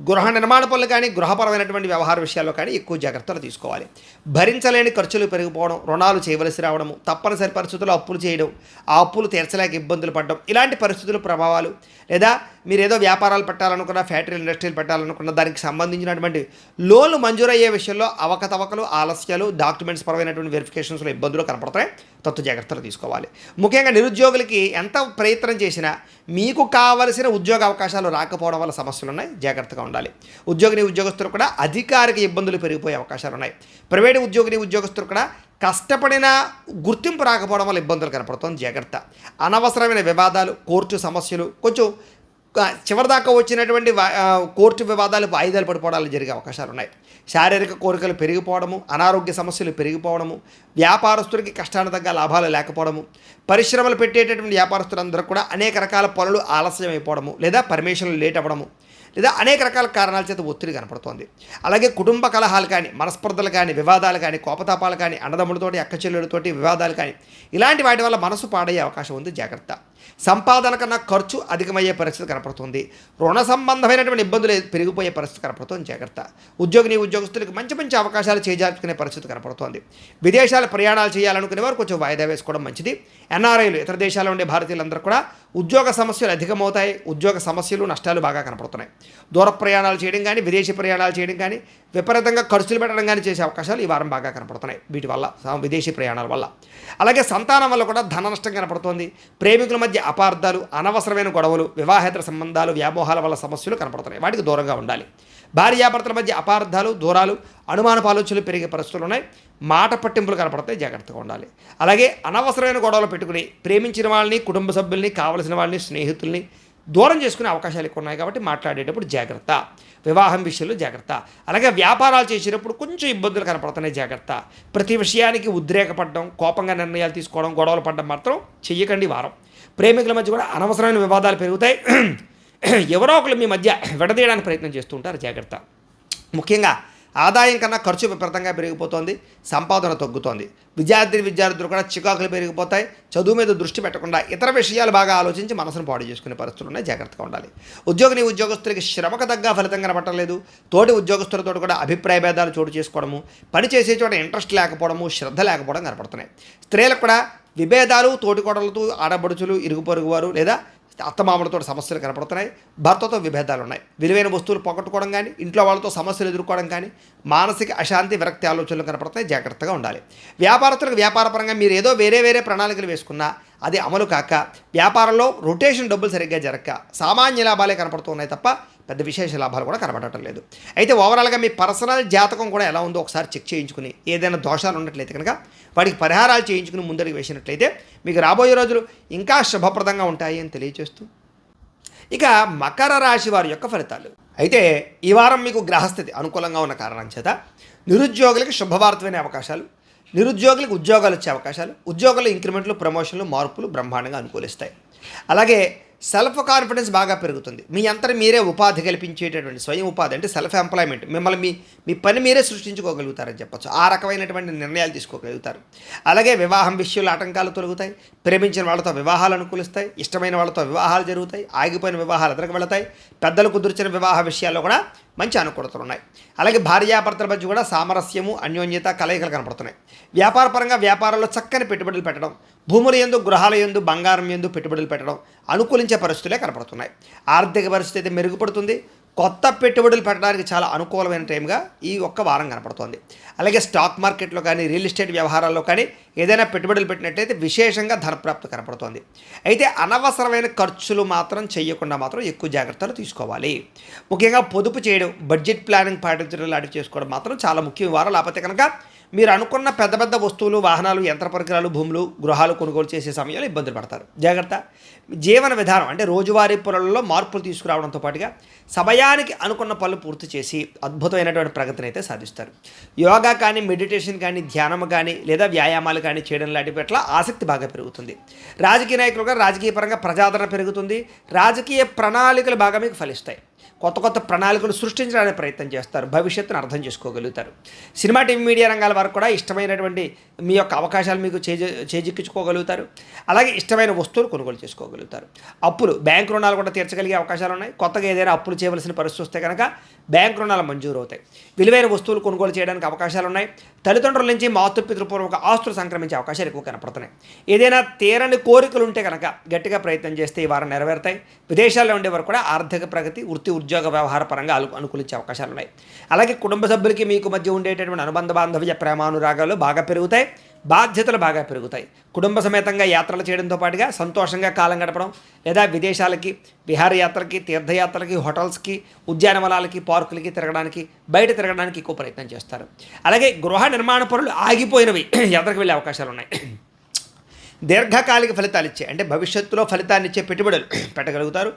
గృహ నిర్మాణ పనులు కానీ, గృహపరమైనటువంటి వ్యవహార విషయాల్లో కానీ ఎక్కువ జాగ్రత్తలు తీసుకోవాలి. భరించలేని ఖర్చులు పెరిగిపోవడం, రుణాలు చేయవలసి రావడము, తప్పనిసరి పరిస్థితుల్లో అప్పులు చేయడం, ఆ అప్పులు తీర్చలేక ఇబ్బందులు పడడం, ఇలాంటి పరిస్థితుల ప్రభావాలు, లేదా మీరు ఏదో వ్యాపారాలు పెట్టాలనుకున్న, ఫ్యాక్టరీ ఇండస్ట్రీలు పెట్టాలనుకున్న దానికి సంబంధించినటువంటి లోన్లు మంజూరయ్యే విషయంలో అవకతవకలు, ఆలస్యాలు, డాక్యుమెంట్స్ పరమైనటువంటి వెరిఫికేషన్స్లో ఇబ్బందులు కనపడతాయి. జాగ్రత్తలు తీసుకోవాలి. ముఖ్యంగా నిరుద్యోగులకి ఎంత ప్రయత్నం చేసినా మీకు కావలసిన ఉద్యోగ అవకాశాలు రాకపోవడం వల్ల సమస్యలు ఉన్నాయి. జాగ్రత్తగా ఉండాలి. ఉద్యోగస్తులు కూడా అధికారిక ఇబ్బందులు పెరిగిపోయే అవకాశాలు ఉన్నాయి. ప్రైవేటు ఉద్యోగస్తులు కూడా కష్టపడిన గుర్తింపు రాకపోవడం వల్ల ఇబ్బందులు కనపడుతుంది. జాగ్రత్త. అనవసరమైన వివాదాలు, కోర్టు సమస్యలు, కొంచెం చివరిదాకా వచ్చినటువంటి కోర్టు వివాదాలు వాయిదాలు పడిపోవడాలు జరిగే అవకాశాలు ఉన్నాయి. శారీరక కోరికలు పెరిగిపోవడము, అనారోగ్య సమస్యలు పెరిగిపోవడము, వ్యాపారస్తులకి కష్టానికి తగ్గ లాభాలు లేకపోవడము, పరిశ్రమలు పెట్టేటటువంటి వ్యాపారస్తులందరూ కూడా అనేక రకాల పనులు ఆలస్యం అయిపోవడము, లేదా పర్మిషన్లు లేట్ అవ్వడము, లేదా అనేక రకాల కారణాల చేత ఒత్తిడి కనపడుతోంది. అలాగే కుటుంబ కలహాలు కానీ, మనస్పర్ధలు కానీ, వివాదాలు కానీ, కోపతాపాలు కానీ, అన్నదమ్ములతోటి అక్కచెల్లెలతోటి వివాదాలు కానీ, ఇలాంటి వాటి వల్ల మనసు పాడయ్యే అవకాశం ఉంది, జాగ్రత్త. సంపాదన కన్నా ఖర్చు అధికమయ్యే పరిస్థితి కనపడుతుంది. రుణ సంబంధమైనటువంటి ఇబ్బందులు పెరిగిపోయే పరిస్థితి కనపడుతుంది, జాగ్రత్త. ఉద్యోగస్తులకు మంచి మంచి అవకాశాలు చేజార్చుకునే పరిస్థితి కనపడుతోంది. విదేశాల ప్రయాణాలు చేయాలనుకునే వారు కొంచెం వాయిదా వేసుకోవడం మంచిది. ఎన్ఆర్ఐలు, ఇతర దేశాల్లో ఉండే భారతీయులందరూ కూడా ఉద్యోగ సమస్యలు అధికమవుతాయి. ఉద్యోగ సమస్యలు, నష్టాలు బాగా కనపడుతున్నాయి. దూర ప్రయాణాలు చేయడం కానీ, విదేశీ ప్రయాణాలు చేయడం కానీ, విపరీతంగా ఖర్చులు పెట్టడం కానీ చేసే అవకాశాలు ఈ వారం బాగా కనపడుతున్నాయి వీటి వల్ల, విదేశీ ప్రయాణాల వల్ల. అలాగే సంతానం వల్ల కూడా ధన నష్టం కనపడుతోంది. ప్రేమికుల మధ్య అపార్థాలు, అనవసరమైన గొడవలు, వివాహేతర సంబంధాలు, వ్యామోహాల వల్ల సమస్యలు కనపడుతున్నాయి. వాటికి దూరంగా ఉండాలి. భార్యాభర్తల మధ్య అపార్థాలు, దూరాలు, అనుమానపు ఆలోచనలు పెరిగే పరిస్థితులు ఉన్నాయి. మాట పట్టింపులు కనపడతాయి, జాగ్రత్తగా ఉండాలి. అలాగే అనవసరమైన గొడవలు పెట్టుకుని ప్రేమించిన వాళ్ళని, కుటుంబ సభ్యుల్ని, కావలసిన వాళ్ళని, స్నేహితుల్ని దూరం చేసుకునే అవకాశాలు ఎక్కువ ఉన్నాయి. కాబట్టి మాట్లాడేటప్పుడు జాగ్రత్త. వివాహం విషయంలో జాగ్రత్త. అలాగే వ్యాపారాలు చేసేటప్పుడు కొంచెం ఇబ్బందులు కనపడుతున్నాయి, జాగ్రత్త. ప్రతి విషయానికి ఉద్రేకపడడం, కోపంగా నిర్ణయాలు తీసుకోవడం, గొడవలు పడడం మాత్రం చెయ్యకండి వారం. ప్రేమికుల మధ్య కూడా అనవసరమైన వివాదాలు పెరుగుతాయి. ఎవరో ఒకరు మీ మధ్య విడదీయడానికి ప్రయత్నం చేస్తూ ఉంటారు, జాగ్రత్త. ముఖ్యంగా ఆదాయం కన్నా ఖర్చు విపరీతంగా పెరిగిపోతుంది, సంపాదన తగ్గుతోంది. విద్యార్థులు కూడా చికాకులు పెరిగిపోతాయి. చదువు మీద దృష్టి పెట్టకుండా ఇతర విషయాలు బాగా ఆలోచించి మనసును పాడు చేసుకునే పరిస్థితులు ఉన్నాయి, జాగ్రత్తగా ఉండాలి. ఉద్యోగస్తులకి శ్రమకు తగ్గ ఫలితం కనపట్టలేదు. తోటి ఉద్యోగస్తులతో కూడా అభిప్రాయ భేదాలు చోటు చేసుకోవడము, పని చేసే చోట ఇంట్రెస్ట్ లేకపోవడము, శ్రద్ధ లేకపోవడం కనపడుతున్నాయి. స్త్రీలకు కూడా విభేదాలు, తోటికోడలతో, ఆడబడుచులు, ఇరుగు పొరుగు వారు లేదా అత్తమామలతో సమస్యలు కనపడుతున్నాయి. భర్తతో విభేదాలు ఉన్నాయి. విలువైన వస్తువులు పోగొట్టుకోవడం కానీ, ఇంట్లో వాళ్ళతో సమస్యలు ఎదుర్కోవడం కానీ, మానసిక అశాంతి, విరక్తి ఆలోచనలు కనపడుతున్నాయి, జాగ్రత్తగా ఉండాలి. వ్యాపారస్తులకు వ్యాపారపరంగా మీరు ఏదో వేరే ప్రణాళికలు వేసుకున్నా అది అమలు కాక, వ్యాపారంలో రొటేషన్ డబ్బులు సరిగ్గా జరగక సామాన్య లాభాలే కనపడుతున్నాయి తప్ప పెద్ద విశేష లాభాలు కూడా కనబడటం లేదు. అయితే ఓవరాల్గా మీ పర్సనల్ జాతకం కూడా ఎలా ఉందో ఒకసారి చెక్ చేయించుకుని, ఏదైనా దోషాలు ఉన్నట్లయితే కనుక వాటికి పరిహారాలు చేయించుకుని ముందరికి వేసినట్లయితే మీకు రాబోయే రోజులు ఇంకా శుభప్రదంగా ఉంటాయి అని తెలియజేస్తూ, ఇక మకర రాశి వారి యొక్క ఫలితాలు. అయితే ఈ వారం మీకు గ్రహస్థితి అనుకూలంగా ఉన్న కారణం చేత నిరుద్యోగులకి శుభవార్త వినే అవకాశాలు, నిరుద్యోగులకు ఉద్యోగాలు వచ్చే అవకాశాలు, ఉద్యోగుల ఇంక్రిమెంట్లు, ప్రమోషన్లు, మార్పులు బ్రహ్మాండంగా అనుకూలిస్తాయి. అలాగే సెల్ఫ్ కాన్ఫిడెన్స్ బాగా పెరుగుతుంది. మీ అంతటి మీరే ఉపాధి కల్పించేటటువంటి స్వయం ఉపాధి అంటే సెల్ఫ్ ఎంప్లాయ్మెంట్, మిమ్మల్ని మీ పని మీరే సృష్టించుకోగలుగుతారని చెప్పచ్చు. ఆ రకమైనటువంటి నిర్ణయాలు తీసుకోగలుగుతారు. అలాగే వివాహం విషయంలో ఆటంకాలు తొలగుతాయి. ప్రేమించిన వాళ్ళతో వివాహాలు అనుకూలిస్తాయి. ఇష్టమైన వాళ్ళతో వివాహాలు జరుగుతాయి. ఆగిపోయిన వివాహాలు ఎదురుకు వెళతాయి. పెద్దలు కుదిర్చిన వివాహ విషయాల్లో కూడా మంచి అనుకూలతలు ఉన్నాయి. అలాగే భార్యాభర్తల మధ్య కూడా సామరస్యము, అన్యోన్యత, కలయికలు కనపడుతున్నాయి. వ్యాపారపరంగా వ్యాపారాల్లో చక్కని పెట్టుబడులు పెట్టడం, భూముల యందు, గృహాల యందు, బంగారం యందు పెట్టుబడులు పెట్టడం అనుకూలించే పరిస్థితులే కనపడుతున్నాయి. ఆర్థిక పరిస్థితి మెరుగుపడుతుంది. కొత్త పెట్టుబడులు పెట్టడానికి చాలా అనుకూలమైన టైంగా ఈ ఒక్క వారం కనపడుతోంది. అలాగే స్టాక్ మార్కెట్లో కానీ, రియల్ ఎస్టేట్ వ్యవహారాల్లో కానీ ఏదైనా పెట్టుబడులు పెట్టినట్లయితే విశేషంగా ధనప్రాప్తి కనపడుతోంది. అయితే అనవసరమైన ఖర్చులు మాత్రం చేయకుండా మాత్రం ఎక్కువ జాగ్రత్తలు తీసుకోవాలి. ముఖ్యంగా పొదుపు చేయడం, బడ్జెట్ ప్లానింగ్ పాటించడం లాంటివి చేసుకోవడం మాత్రం చాలా ముఖ్యం ఈ వారం. లేకపోతే కనుక మీరు అనుకున్న పెద్ద వస్తువులు, వాహనాలు, యంత్ర పరికరాలు, భూములు, గృహాలు కొనుగోలు చేసే సమయంలో ఇబ్బందులు పడతారు, జాగ్రత్త. జీవన విధానం అంటే రోజువారీ పనులలో మార్పులు తీసుకురావడంతో పాటుగా సమయానికి అనుకున్న పనులు పూర్తి చేసి అద్భుతమైనటువంటి ప్రగతిని అయితే సాధిస్తారు. యోగా కానీ, మెడిటేషన్ కానీ, ధ్యానం కానీ లేదా వ్యాయామాలు కానీ చేయడం లాంటి పట్ల ఆసక్తి బాగా పెరుగుతుంది. రాజకీయ నాయకులుగా రాజకీయ పరంగా ప్రజాదరణ పెరుగుతుంది. రాజకీయ ప్రణాళికలు బాగా మీకు ఫలిస్తాయి. కొత్త ప్రణాళికలు సృష్టించడానికి ప్రయత్నం చేస్తారు. భవిష్యత్తును అర్థం చేసుకోగలుగుతారు. సినిమా, టీవీ, మీడియా రంగాల వరకు కూడా ఇష్టమైనటువంటి మీ యొక్క అవకాశాలు మీకు చేజిక్కించుకోగలుగుతారు. అలాగే ఇష్టమైన వస్తువులు కొనుగోలు చేసుకోగలుగుతారు. అప్పులు, బ్యాంక్ రుణాలు కూడా తీర్చగలిగే అవకాశాలు ఉన్నాయి. కొత్తగా ఏదైనా అప్పులు చేయవలసిన పరిస్థితి వస్తే కనుక బ్యాంక్ రుణాలు మంజూరు అవుతాయి. విలువైన వస్తువులు కొనుగోలు చేయడానికి అవకాశాలు ఉన్నాయి. తల్లిదండ్రుల నుంచి మాతృపితృపూర్వక ఆస్తులు సంక్రమించే అవకాశాలు ఎక్కువ కనపడుతున్నాయి. ఏదైనా తీరని కోరికలు ఉంటే కనుక గట్టిగా ప్రయత్నం చేస్తే ఈ వారం నెరవేరుతాయి. విదేశాల్లో ఉండేవారు కూడా ఆర్థిక ప్రగతి, వృత్తి ఉద్యోగ వ్యవహార పరంగా అనుకూలించే అవకాశాలు ఉన్నాయి. అలాగే కుటుంబ సభ్యులకి మీకు మధ్య ఉండేటటువంటి అనుబంధ బాంధవ్య ప్రేమానురాగాలు బాగా పెరుగుతాయి. బాధ్యతలు బాగా పెరుగుతాయి. కుటుంబ సమేతంగా యాత్రలు చేయడంతో పాటుగా సంతోషంగా కాలం గడపడం లేదా విదేశాలకి, విహారయాత్రలకి, తీర్థయాత్రలకి, హోటల్స్కి, ఉద్యానవనాలకి, పార్కులకి తిరగడానికి, బయట తిరగడానికి ఎక్కువ ప్రయత్నం చేస్తారు. అలాగే గృహ నిర్మాణ పనులు ఆగిపోయినవి యాత్రకు వెళ్ళే అవకాశాలు ఉన్నాయి. దీర్ఘకాలిక ఫలితాలు ఇచ్చే అంటే భవిష్యత్తులో ఫలితాన్ని ఇచ్చే పెట్టుబడులు పెట్టగలుగుతారు.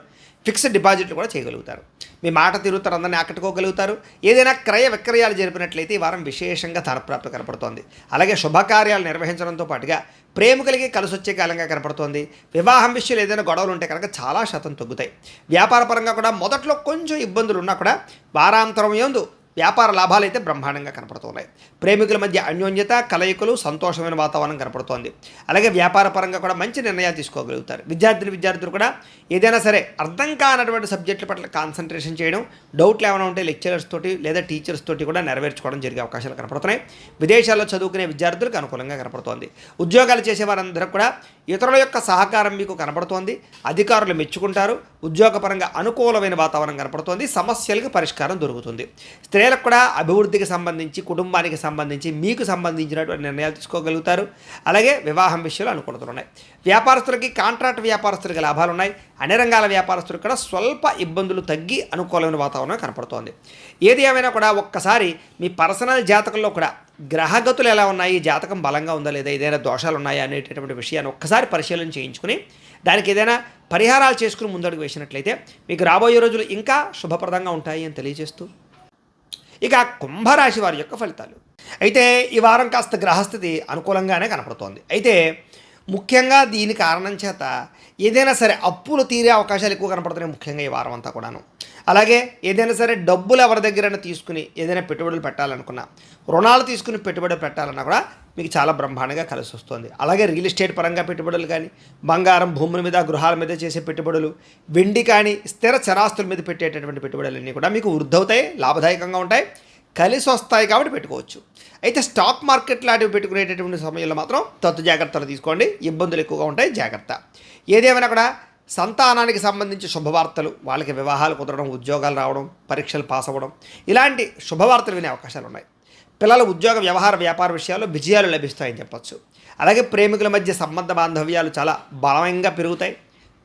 ఫిక్స్డ్ డిపాజిట్లు కూడా చేయగలుగుతారు. మీ మాట తీరుతారు, అందరినీ ఆకట్టుకోగలుగుతారు. ఏదైనా క్రయ విక్రయాలు జరిపినట్లయితే ఈ వారం విశేషంగా ధనప్రాప్తి కనపడుతోంది. అలాగే శుభకార్యాలు నిర్వహించడంతో పాటుగా ప్రేమికులకి కలిసొచ్చే కాలంగా కనపడుతోంది. వివాహం విషయాలు ఏదైనా గొడవలు ఉంటే కనుక చాలా శాతం తగ్గుతాయి. వ్యాపార పరంగా కూడా మొదట్లో కొంచెం ఇబ్బందులు ఉన్నా కూడా వారాంతరం యందు వ్యాపార లాభాలు అయితే బ్రహ్మాండంగా కనపడుతున్నాయి. ప్రేమికుల మధ్య అన్యోన్యత, కలయికలు, సంతోషమైన వాతావరణం కనపడుతోంది. అలాగే వ్యాపార పరంగా కూడా మంచి నిర్ణయాలు తీసుకోగలుగుతారు. విద్యార్థులు కూడా ఏదైనా సరే అర్థం కానటువంటి సబ్జెక్టుల పట్ల కాన్సన్ట్రేషన్ చేయడం, డౌట్లు ఏమైనా ఉంటే లెక్చరర్స్ తోటి లేదా టీచర్స్ తోటి కూడా నెరవేర్చుకోవడం జరిగే అవకాశాలు కనపడుతున్నాయి. విదేశాల్లో చదువుకునే విద్యార్థులకు అనుకూలంగా కనపడుతోంది. ఉద్యోగాలు చేసేవారందరూ కూడా ఇతరుల యొక్క సహకారం మీకు కనపడుతోంది. అధికారులు మెచ్చుకుంటారు. ఉద్యోగపరంగా అనుకూలమైన వాతావరణం కనపడుతోంది. సమస్యలకు పరిష్కారం దొరుకుతుంది. స్త్రీలకు కూడా అభివృద్ధికి సంబంధించి, కుటుంబానికి సంబంధించి, మీకు సంబంధించినటువంటి నిర్ణయాలు తీసుకోగలుగుతారు. అలాగే వివాహం విషయాలు అనుకూలతలు ఉన్నాయి. వ్యాపారస్తులకి, కాంట్రాక్ట్ వ్యాపారస్తులకి లాభాలు ఉన్నాయి. అన్ని రంగాల వ్యాపారస్తులకు కూడా స్వల్ప ఇబ్బందులు తగ్గి అనుకూలమైన వాతావరణం కనపడుతోంది. ఏది ఏమైనా కూడా ఒక్కసారి మీ పర్సనల్ జాతకంలో కూడా గ్రహగతులు ఎలా ఉన్నాయి, జాతకం బలంగా ఉందా లేదా, ఏదైనా దోషాలు ఉన్నాయా అనేటటువంటి విషయాన్ని ఒక్కసారి పరిశీలన చేయించుకుని దానికి ఏదైనా పరిహారాలు చేసుకుని ముందడుగు వేసినట్లయితే మీకు రాబోయే రోజులు ఇంకా శుభప్రదంగా ఉంటాయి అని తెలియజేస్తూ, ఇక కుంభరాశి వారి యొక్క ఫలితాలు అయితే ఈ వారం కాస్త గ్రహస్థితి అనుకూలంగానే కనపడుతోంది. అయితే ముఖ్యంగా దీని కారణం చేత ఏదైనా సరే అప్పులు తీరే అవకాశాలు ఎక్కువ కనపడుతున్నాయి ముఖ్యంగా ఈ వారం అంతా కూడాను. అలాగే ఏదైనా సరే డబ్బులు ఎవరి దగ్గరైనా తీసుకుని ఏదైనా పెట్టుబడులు పెట్టాలనుకున్నా, రుణాలు తీసుకుని పెట్టుబడులు పెట్టాలన్నా కూడా మీకు చాలా బ్రహ్మాండంగా కలిసి వస్తుంది. అలాగే రియల్ ఎస్టేట్ పరంగా పెట్టుబడులు కానీ, బంగారం, భూముల మీద, గృహాల మీద చేసే పెట్టుబడులు, వెండి కానీ, స్థిర చరాస్తుల మీద పెట్టేటటువంటి పెట్టుబడులన్నీ కూడా మీకు వృద్ధవుతాయి, లాభదాయకంగా ఉంటాయి, కలిసి వస్తాయి కాబట్టి పెట్టుకోవచ్చు. అయితే స్టాక్ మార్కెట్ లాంటివి పెట్టుకునేటటువంటి సమయంలో మాత్రం తత్తు జాగ్రత్తలు తీసుకోండి, ఇబ్బందులు ఎక్కువగా ఉంటాయి, జాగ్రత్త. ఏదేమైనా కూడా సంతానానికి సంబంధించి శుభవార్తలు, వాళ్ళకి వివాహాలు కుదరడం, ఉద్యోగాలు రావడం, పరీక్షలు పాస్ అవ్వడం, ఇలాంటి శుభవార్తలు వినే అవకాశాలు ఉన్నాయి. పిల్లల ఉద్యోగ, వ్యవహార, వ్యాపార విషయాల్లో విజయాలు లభిస్తాయని చెప్పచ్చు. అలాగే ప్రేమికుల మధ్య సంబంధ బాంధవ్యాలు చాలా బలంగా పెరుగుతాయి,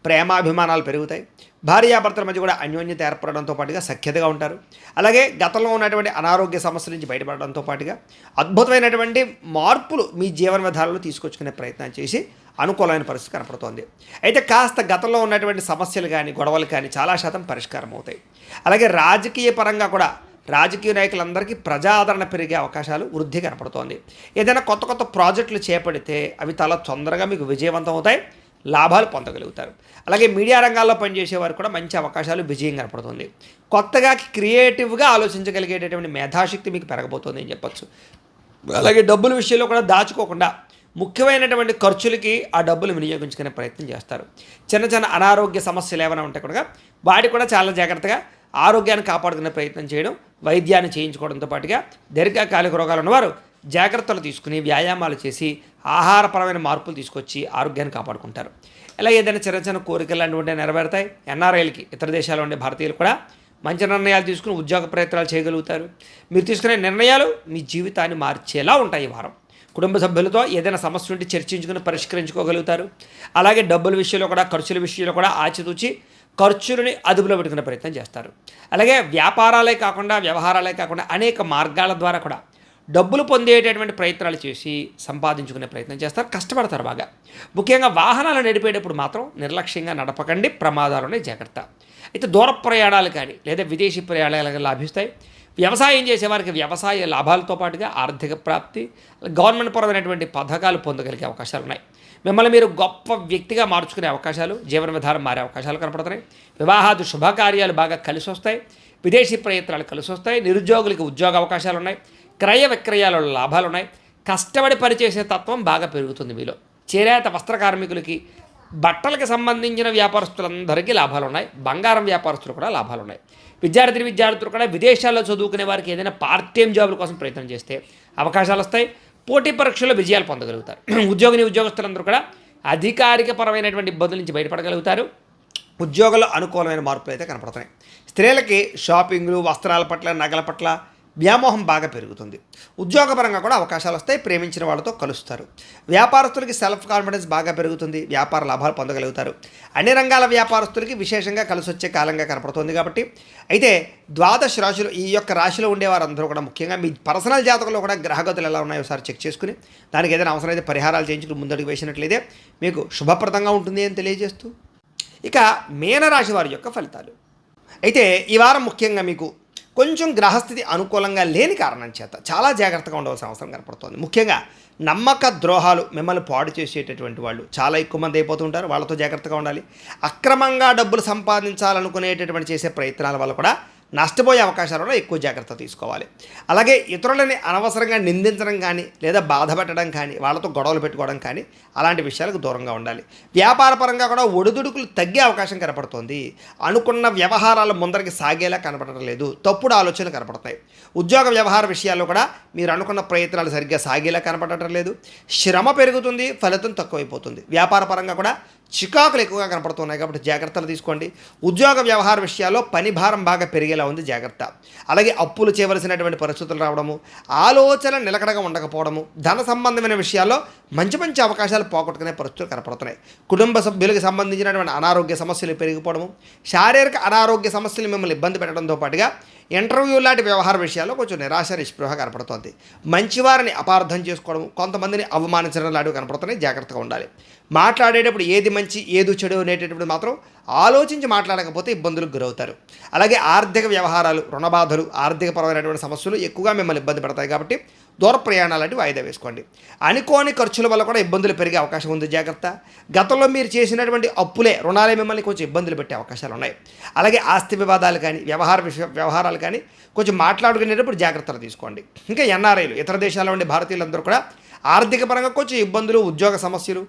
ప్రేమాభిమానాలు పెరుగుతాయి. భార్యాభర్తల మధ్య కూడా అన్యోన్యత ఏర్పడడంతో పాటుగా సఖ్యతగా ఉంటారు. అలాగే గతంలో ఉన్నటువంటి అనారోగ్య సమస్యల నుంచి బయటపడడంతో పాటుగా అద్భుతమైనటువంటి మార్పులు మీ జీవన విధానంలో తీసుకొచ్చుకునే ప్రయత్నం చేసి అనుకూలమైన పరిస్థితి కనపడుతోంది. అయితే కాస్త గతంలో ఉన్నటువంటి సమస్యలు కానీ, గొడవలు కానీ చాలా శాతం పరిష్కారం అవుతాయి. అలాగే రాజకీయ పరంగా కూడా రాజకీయ నాయకులందరికీ ప్రజాదరణ పెరిగే అవకాశాలు వృద్ధి కనపడుతోంది. ఏదైనా కొత్త కొత్త ప్రాజెక్టులు చేపడితే అవి చాలా తొందరగా మీకు విజయవంతం అవుతాయి, లాభాలు పొందగలుగుతారు. అలాగే మీడియా రంగాల్లో పనిచేసే వారు కూడా మంచి అవకాశాలు, విజయం కనపడుతుంది. కొత్తగా క్రియేటివ్గా ఆలోచించగలిగేటటువంటి మేధాశక్తి మీకు పెరగబోతుంది అని చెప్పచ్చు. అలాగే డబ్బుల విషయంలో కూడా దాచుకోకుండా ముఖ్యమైనటువంటి ఖర్చులకి ఆ డబ్బులు వినియోగించుకునే ప్రయత్నం చేస్తారు. చిన్న చిన్న అనారోగ్య సమస్యలు ఏమైనా ఉంటే కూడా వాటి కూడా చాలా జాగ్రత్తగా ఆరోగ్యాన్ని కాపాడుకునే ప్రయత్నం చేయడం, వైద్యాన్ని చేయించుకోవడంతో పాటుగా దీర్ఘకాలిక రోగాలు ఉన్నవారు జాగ్రత్తలు తీసుకుని వ్యాయామాలు చేసి ఆహారపరమైన మార్పులు తీసుకొచ్చి ఆరోగ్యాన్ని కాపాడుకుంటారు. ఇలా ఏదైనా చిన్న చిన్న కోరికలు లాంటివి నెరవేరుతాయి. ఎన్ఆర్ఐలకి, ఇతర దేశాల్లో ఉండే భారతీయులు కూడా మంచి నిర్ణయాలు తీసుకుని ఉద్యోగ ప్రయత్నాలు చేయగలుగుతారు. మీరు తీసుకునే నిర్ణయాలు మీ జీవితాన్ని మార్చేలా ఉంటాయి ఈ వారం. కుటుంబ సభ్యులతో ఏదైనా సమస్య ఉంటే చర్చించుకుని పరిష్కరించుకోగలుగుతారు. అలాగే డబ్బుల విషయంలో కూడా, ఖర్చుల విషయంలో కూడా ఆచితూచి ఖర్చులని అదుపులో పెట్టుకునే ప్రయత్నం చేస్తారు. అలాగే వ్యాపారాలే కాకుండా, వ్యవహారాలే కాకుండా అనేక మార్గాల ద్వారా కూడా డబ్బులు పొందేటటువంటి ప్రయత్నాలు చేసి సంపాదించుకునే ప్రయత్నం చేస్తారు, కష్టపడతారు బాగా. ముఖ్యంగా వాహనాలు నడిపేటప్పుడు మాత్రం నిర్లక్ష్యంగా నడపకండి, ప్రమాదాలునే జాగ్రత్త. అయితే దూర ప్రయాణాలు కానీ లేదా విదేశీ ప్రయాణాలు లాభిస్తాయి. వ్యవసాయం చేసేవారికి వ్యవసాయ లాభాలతో పాటుగా ఆర్థిక ప్రాప్తి, గవర్నమెంట్ పరమైనటువంటి పథకాలు పొందగలిగే అవకాశాలు ఉన్నాయి. మిమ్మల్ని మీరు గొప్ప వ్యక్తిగా మార్చుకునే అవకాశాలు, జీవన విధానం మారే అవకాశాలు కనపడుతున్నాయి. వివాహాది శుభకార్యాలు బాగా కలిసి వస్తాయి. విదేశీ ప్రయత్నాలు కలిసి వస్తాయి. నిరుద్యోగులకు ఉద్యోగ అవకాశాలు ఉన్నాయి. క్రయ విక్రయాలలో లాభాలు ఉన్నాయి. కష్టపడి పనిచేసే తత్వం బాగా పెరుగుతుంది మీలో. చేనేత వస్త్ర కార్మికులకి, బట్టలకు సంబంధించిన వ్యాపారస్తులందరికీ లాభాలు ఉన్నాయి. బంగారం వ్యాపారస్తులు కూడా లాభాలు ఉన్నాయి. విద్యార్థులు కూడా విదేశాల్లో చదువుకునే వారికి ఏదైనా పార్ట్ టైం జాబుల కోసం ప్రయత్నం చేస్తే అవకాశాలు వస్తాయి. పోటీ పరీక్షల్లో విజయాలు పొందగలుగుతారు. ఉద్యోగస్తులందరూ కూడా అధికారిక పరమైనటువంటి ఇబ్బందుల నుంచి బయటపడగలుగుతారు. ఉద్యోగంలో అనుకూలమైన మార్పులు అయితే కనపడుతున్నాయి. స్త్రీలకి షాపింగ్లు, వస్త్రాల పట్ల, నగల పట్ల వ్యామోహం బాగా పెరుగుతుంది. ఉద్యోగపరంగా కూడా అవకాశాలు వస్తాయి. ప్రేమించిన వాళ్ళతో కలుస్తారు. వ్యాపారస్తులకి సెల్ఫ్ కాన్ఫిడెన్స్ బాగా పెరుగుతుంది. వ్యాపార లాభాలు పొందగలుగుతారు. అన్ని రంగాల వ్యాపారస్తులకి విశేషంగా కలిసి వచ్చే కాలంగా కనపడుతుంది. కాబట్టి అయితే ద్వాదశ రాశులు, ఈ యొక్క రాశిలో ఉండేవారందరూ కూడా ముఖ్యంగా మీ పర్సనల్ జాతకంలో కూడా గ్రహగతులు ఎలా ఉన్నాయో ఒకసారి చెక్ చేసుకుని దానికి ఏదైనా అవసరమైతే పరిహారాలు చేయించుకుని ముందడుగు వేసినట్లయితే మీకు శుభప్రదంగా ఉంటుంది అని తెలియజేస్తూ, ఇక మీనరాశి వారి యొక్క ఫలితాలు. అయితే ఈ వారం ముఖ్యంగా మీకు కొంచెం గ్రహస్థితి అనుకూలంగా లేని కారణం చేత చాలా జాగ్రత్తగా ఉండవలసిన అవసరం కనపడుతోంది. ముఖ్యంగా నమ్మక ద్రోహాలు మిమ్మల్ని పాడు చేసేటటువంటి వాళ్ళు చాలా ఎక్కువ మంది అయిపోతుంటారు. వాళ్ళతో జాగ్రత్తగా ఉండాలి. అక్రమంగా డబ్బులు సంపాదించాలనుకునేటటువంటి చేసే ప్రయత్నాల వల్ల కూడా నష్టపోయే అవకాశాలలో ఎక్కువ జాగ్రత్త తీసుకోవాలి. అలాగే ఇతరులని అనవసరంగా నిందించడం కానీ లేదా బాధ పెట్టడం కానీ వాళ్ళతో గొడవలు పెట్టుకోవడం కానీ అలాంటి విషయాలకు దూరంగా ఉండాలి. వ్యాపారపరంగా కూడా ఒడిదుడుకులు తగ్గే అవకాశం కనపడుతోంది. అనుకున్న వ్యవహారాలు ముందరికి సాగేలా కనపడటం లేదు. తప్పుడు ఆలోచనలు కనపడతాయి. ఉద్యోగ వ్యవహార విషయాల్లో కూడా మీరు అనుకున్న ప్రయత్నాలు సరిగ్గా సాగేలా కనపడటం లేదు. శ్రమ పెరుగుతుంది, ఫలితం తక్కువైపోతుంది. వ్యాపారపరంగా కూడా చికాకులు ఎక్కువగా కనపడుతున్నాయి కాబట్టి జాగ్రత్తలు తీసుకోండి. ఉద్యోగ వ్యవహార విషయాల్లో పని భారం బాగా పెరిగేలా ఉంది, జాగ్రత్త. అలాగే అప్పులు చేయవలసినటువంటి పరిస్థితులు రావడము, ఆలోచన నిలకడగా ఉండకపోవడము, ధన సంబంధమైన విషయాల్లో మంచి మంచి అవకాశాలు పోగొట్టుకునే పరిస్థితులు కనపడుతున్నాయి. కుటుంబ సభ్యులకు సంబంధించినటువంటి అనారోగ్య సమస్యలు పెరిగిపోవడము, శారీరక అనారోగ్య సమస్యలు మిమ్మల్ని ఇబ్బంది పెట్టడంతో పాటుగా ఇంటర్వ్యూ లాంటి వ్యవహార విషయాల్లో కొంచెం నిరాశ నిస్పృహ కనపడుతోంది. మంచివారిని అపార్థం చేసుకోవడం, కొంతమందిని అవమానించడం లాంటివి కనపడుతున్నాయి, జాగ్రత్తగా ఉండాలి. మాట్లాడేటప్పుడు ఏది మంచి ఏది చెడు అనేటప్పుడు మాత్రం ఆలోచించి మాట్లాడకపోతే ఇబ్బందులకు గురవుతారు. అలాగే ఆర్థిక వ్యవహారాలు, రుణబాధలు, ఆర్థికపరమైనటువంటి సమస్యలు ఎక్కువగా మిమ్మల్ని ఇబ్బంది పడతాయి కాబట్టి దూర ప్రయాణాలు వాయిదా వేసుకోండి. అనుకోని ఖర్చుల వల్ల కూడా ఇబ్బందులు పెరిగే అవకాశం ఉంది, జాగ్రత్త. గతంలో మీరు చేసినటువంటి అప్పులే రుణాలే మిమ్మల్ని కొంచెం ఇబ్బందులు పెట్టే అవకాశాలు ఉన్నాయి. అలాగే ఆస్తి వివాదాలు కానీ వ్యవహారాలు కానీ కొంచెం మాట్లాడుకునేటప్పుడు జాగ్రత్తలు తీసుకోండి. ఇంకా ఎన్ఆర్ఐలు, ఇతర దేశాల ఉండే భారతీయులందరూ కూడా ఆర్థిక పరంగా కొంచెం ఇబ్బందులు, ఉద్యోగ సమస్యలు,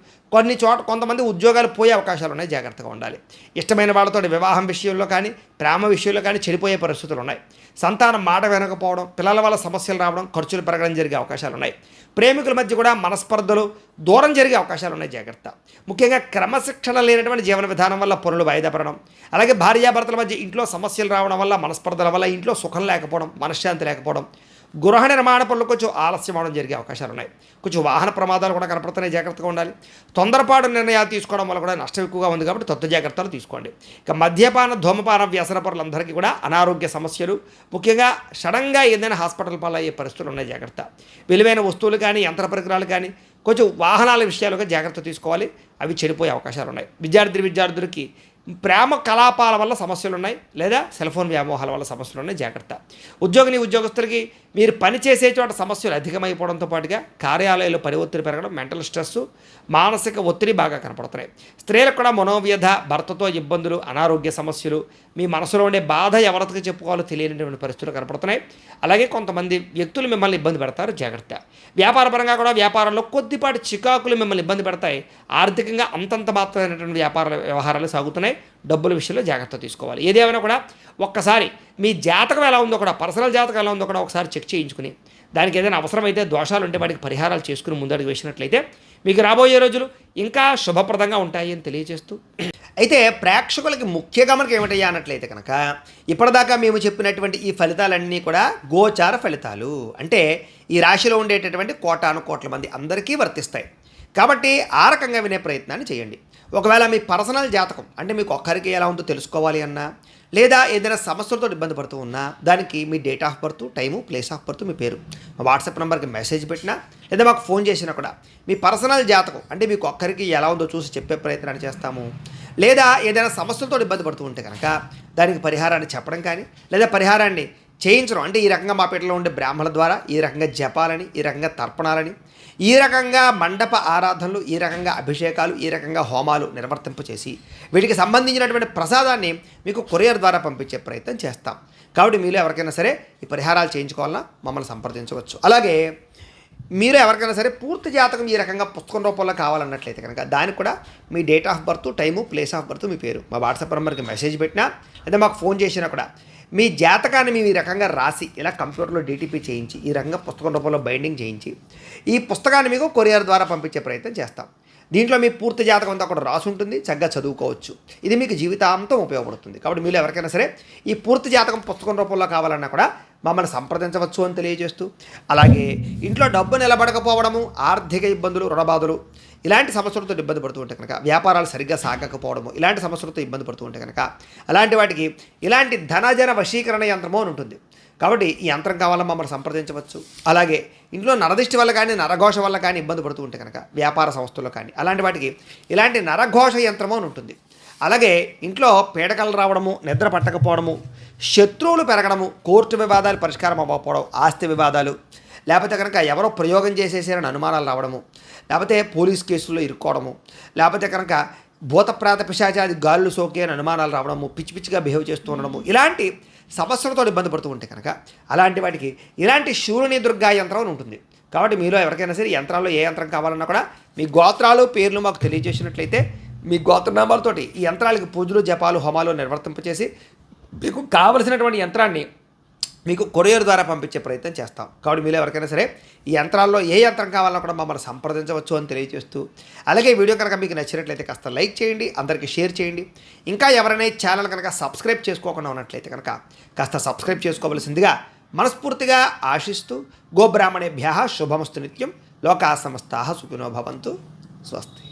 కొంతమంది ఉద్యోగాలు పోయే అవకాశాలు ఉన్నాయి, జాగ్రత్తగా ఉండాలి. ఇష్టమైన వాళ్ళతో వివాహం విషయంలో కానీ ప్రేమ విషయంలో కానీ చెడిపోయే పరిస్థితులు ఉన్నాయి. సంతానం మాట వెనకపోవడం, పిల్లల వల్ల సమస్యలు రావడం, ఖర్చులు పెరగడం జరిగే అవకాశాలు ఉన్నాయి. ప్రేమికుల మధ్య కూడా మనస్పర్ధలు, దూరం జరిగే అవకాశాలు ఉన్నాయి, జాగ్రత్త. ముఖ్యంగా క్రమశిక్షణ లేనటువంటి జీవన విధానం వల్ల పనులు వాయిదా పడడం, అలాగే భార్యాభర్తల మధ్య ఇంట్లో సమస్యలు రావడం వల్ల, మనస్పర్ధల వల్ల ఇంట్లో సుఖం లేకపోవడం, మనశ్శాంతి లేకపోవడం, గృహ నిర్మాణ పనులు కొంచెం ఆలస్యం అవడం జరిగే అవకాశాలు ఉన్నాయి. కొంచెం వాహన ప్రమాదాలు కూడా కనపడుతున్నాయి, జాగ్రత్తగా ఉండాలి. తొందరపాటు నిర్ణయాలు తీసుకోవడం వల్ల కూడా నష్టం ఎక్కువగా ఉంది కాబట్టి తత్వ జాగ్రత్తలు తీసుకోండి. ఇక మద్యపాన, ధూమపాన వ్యసన పరులందరికీ కూడా అనారోగ్య సమస్యలు, ముఖ్యంగా సడన్గా ఏదైనా హాస్పిటల్ పాలయ్యే పరిస్థితులు ఉన్నాయి, జాగ్రత్త. విలువైన వస్తువులు కానీ యంత్ర పరికరాలు కానీ కొంచెం వాహనాల విషయాలుగా జాగ్రత్త తీసుకోవాలి, అవి చెడిపోయే అవకాశాలు ఉన్నాయి. విద్యార్థులకి ప్రేమ కలాపాల వల్ల సమస్యలు ఉన్నాయి, లేదా సెల్ఫోన్ వ్యామోహాల వల్ల సమస్యలు ఉన్నాయి, జాగ్రత్త. ఉద్యోగస్తులకి మీరు పనిచేసే చోట సమస్యలు అధికమైపోవడంతో పాటుగా కార్యాలయాల్లో పని ఒత్తిడి పెరగడం, మెంటల్ స్ట్రెస్, మానసిక ఒత్తిడి బాగా కనపడుతున్నాయి. స్త్రీలకు కూడా మనోవ్యధ, భర్తతో ఇబ్బందులు, అనారోగ్య సమస్యలు, మీ మనసులో ఉండే బాధ ఎవరికి చెప్పుకోవాలో తెలియనటువంటి పరిస్థితులు కనపడుతున్నాయి. అలాగే కొంతమంది వ్యక్తులు మిమ్మల్ని ఇబ్బంది పెడతారు, జాగ్రత్త. వ్యాపారపరంగా కూడా వ్యాపారంలో కొద్దిపాటి చికాకులు మిమ్మల్ని ఇబ్బంది పెడతాయి. ఆర్థికంగా అంతంత మాత్రమైనటువంటి వ్యవహారాలు సాగుతున్నాయి. డబ్బుల విషయంలో జాగ్రత్త తీసుకోవాలి. ఏదేమైనా కూడా ఒక్కసారి మీ జాతకం ఎలా ఉందో కూడా, పర్సనల్ జాతకం ఎలా ఉందో కూడా ఒకసారి చెక్ చేయించుకుని, దానికి ఏదైనా అవసరమైతే దోషాలు ఉంటే వాటికి పరిహారాలు చేసుకుని ముందడుగు వేసినట్లయితే మీకు రాబోయే రోజులు ఇంకా శుభప్రదంగా ఉంటాయి అని తెలియజేస్తూ, అయితే ప్రేక్షకులకి ముఖ్య గమనిక ఏమిటయ్యా అన్నట్లయితే కనుక ఇప్పటిదాకా మేము చెప్పినటువంటి ఈ ఫలితాలన్నీ కూడా గోచార ఫలితాలు. అంటే ఈ రాశిలో ఉండేటటువంటి కోట్ల మంది అందరికీ వర్తిస్తాయి. కాబట్టి ఆ రకంగా వినే ప్రయత్నాన్ని చేయండి. ఒకవేళ మీ పర్సనల్ జాతకం అంటే మీకు ఒక్కరికి ఎలా ఉందో తెలుసుకోవాలి అన్నా, లేదా ఏదైనా సమస్యలతో ఇబ్బంది పడుతూ ఉన్నా, దానికి మీ date of birth, time, place of birth, మీ పేరు మా వాట్సాప్ నెంబర్కి మెసేజ్ పెట్టినా, లేదా మాకు ఫోన్ చేసినా కూడా మీ పర్సనల్ జాతకం అంటే మీకు ఒక్కరికి ఎలా ఉందో చూసి చెప్పే ప్రయత్నాన్ని చేస్తాము. లేదా ఏదైనా సమస్యలతో ఇబ్బంది పడుతూ ఉంటే కనుక దానికి పరిహారాన్ని చెప్పడం కానీ, లేదా పరిహారాన్ని చేయించడం అంటే ఈ రకంగా మా పీటలో ఉండే బ్రాహ్మణుల ద్వారా ఈ రకంగా జపాలని, ఈ రకంగా తర్పణాలని, ఈ రకంగా మండప ఆరాధనలు, ఈ రకంగా అభిషేకాలు, ఈ రకంగా హోమాలు నిర్వర్తింప చేసి వీటికి సంబంధించినటువంటి ప్రసాదాన్ని మీకు కొరియర్ ద్వారా పంపించే ప్రయత్నం చేస్తాం. కాబట్టి మీరు ఎవరికైనా సరే ఈ పరిహారాలు చేయించుకోవాలన్నా మమ్మల్ని సంప్రదించవచ్చు. అలాగే మీరు ఎవరికైనా సరే పూర్తి జాతకం ఈ రకంగా పుస్తకం రూపంలో కావాలన్నట్లయితే కనుక దానికి కూడా మీ date of birth, time, place of birth, మీ పేరు మా వాట్సాప్ నెంబర్కి మెసేజ్ పెట్టినా, లేదా మాకు ఫోన్ చేసినా కూడా మీ జాతకాన్ని మేము ఈ రకంగా రాసి ఇలా కంప్యూటర్లో డీటీపీ చేయించి ఈ రకంగా పుస్తకం రూపంలో బైండింగ్ చేయించి ఈ పుస్తకాన్ని మీకు కొరియర్ ద్వారా పంపించే ప్రయత్నం చేస్తాం. దీంట్లో మీ పూర్తి జాతకం అంతా కూడా రాసి ఉంటుంది, చక్కగా చదువుకోవచ్చు. ఇది మీకు జీవితాంతం ఉపయోగపడుతుంది. కాబట్టి మీరు ఎవరికైనా సరే ఈ పూర్తి జాతకం పుస్తకం రూపంలో కావాలన్నా కూడా మమ్మల్ని సంప్రదించవచ్చు అని తెలియజేస్తూ, అలాగే ఇంట్లో డబ్బు నిలబడకపోవడము, ఆర్థిక ఇబ్బందులు, రుణబాధలు ఇలాంటి సమస్యలతో ఇబ్బంది పడుతూ ఉంటే కనుక, వ్యాపారాలు సరిగ్గా సాగకపోవడము ఇలాంటి సమస్యలతో ఇబ్బంది పడుతూ ఉంటే కనుక అలాంటి వాటికి ఇలాంటి ధనజన వశీకరణ యంత్రము అని ఉంటుంది. కాబట్టి ఈ యంత్రం కావాలని మమ్మల్ని సంప్రదించవచ్చు. అలాగే ఇంట్లో నరదిష్టి వల్ల కానీ నరఘోష వల్ల కానీ ఇబ్బంది పడుతూ ఉంటే కనుక వ్యాపార సంస్థల్లో కానీ అలాంటి వాటికి ఇలాంటి నరఘోష యంత్రము అని ఉంటుంది. అలాగే ఇంట్లో పీడకలు రావడము, నిద్ర పట్టకపోవడము, శత్రువులు పెరగడము, కోర్టు వివాదాలు పరిష్కారం అవ్వకపోవడం, ఆస్తి వివాదాలు, లేకపోతే కనుక ఎవరో ప్రయోగం చేసేసారని అనుమానాలు రావడము, లేకపోతే పోలీస్ కేసుల్లో ఇరుక్కోవడము, లేకపోతే కనుక భూతప్రాత పిశాచాది గాలులు సోకే అని అనుమానాలు రావడము, పిచ్చి పిచ్చిగా బిహేవ్ చేస్తూ ఉండడము, ఇలాంటి సమస్యలతో ఇబ్బంది పడుతూ ఉంటే కనుక అలాంటి వాటికి ఇలాంటి శూరుని దుర్గా యంత్రం అని ఉంటుంది. కాబట్టి మీలో ఎవరికైనా సరే యంత్రాల్లో ఏ యంత్రం కావాలన్నా కూడా మీ గోత్రాలు పేర్లు మాకు తెలియజేసినట్లయితే మీ గోత్రనామాలతోటి ఈ యంత్రాలకి పూజలు జపాలు హోమాలు నిర్వర్తింపచేసి మీకు కావలసినటువంటి యంత్రాన్ని మీకు కొరియర్ ద్వారా పంపించే ప్రయత్నం చేస్తాం. కాబట్టి మీరు ఎవరికైనా సరే ఈ యంత్రాల్లో ఏ యంత్రం కావాలన్నా కూడా మమ్మల్ని సంప్రదించవచ్చు అని తెలియజేస్తూ, అలాగే వీడియో కనుక మీకు నచ్చినట్లయితే కాస్త లైక్ చేయండి, అందరికీ షేర్ చేయండి. ఇంకా ఎవరైనా ఛానల్ కనుక సబ్స్క్రైబ్ చేసుకోకుండా ఉన్నట్లయితే కనుక కాస్త సబ్స్క్రైబ్ చేసుకోవలసిందిగా మనస్ఫూర్తిగా ఆశిస్తూ, గోబ్రాహ్మణేభ్యः శుభమస్తు నిత్యం, లోకాः సమస్తాः సుఖినో భవంతు. స్వస్తి.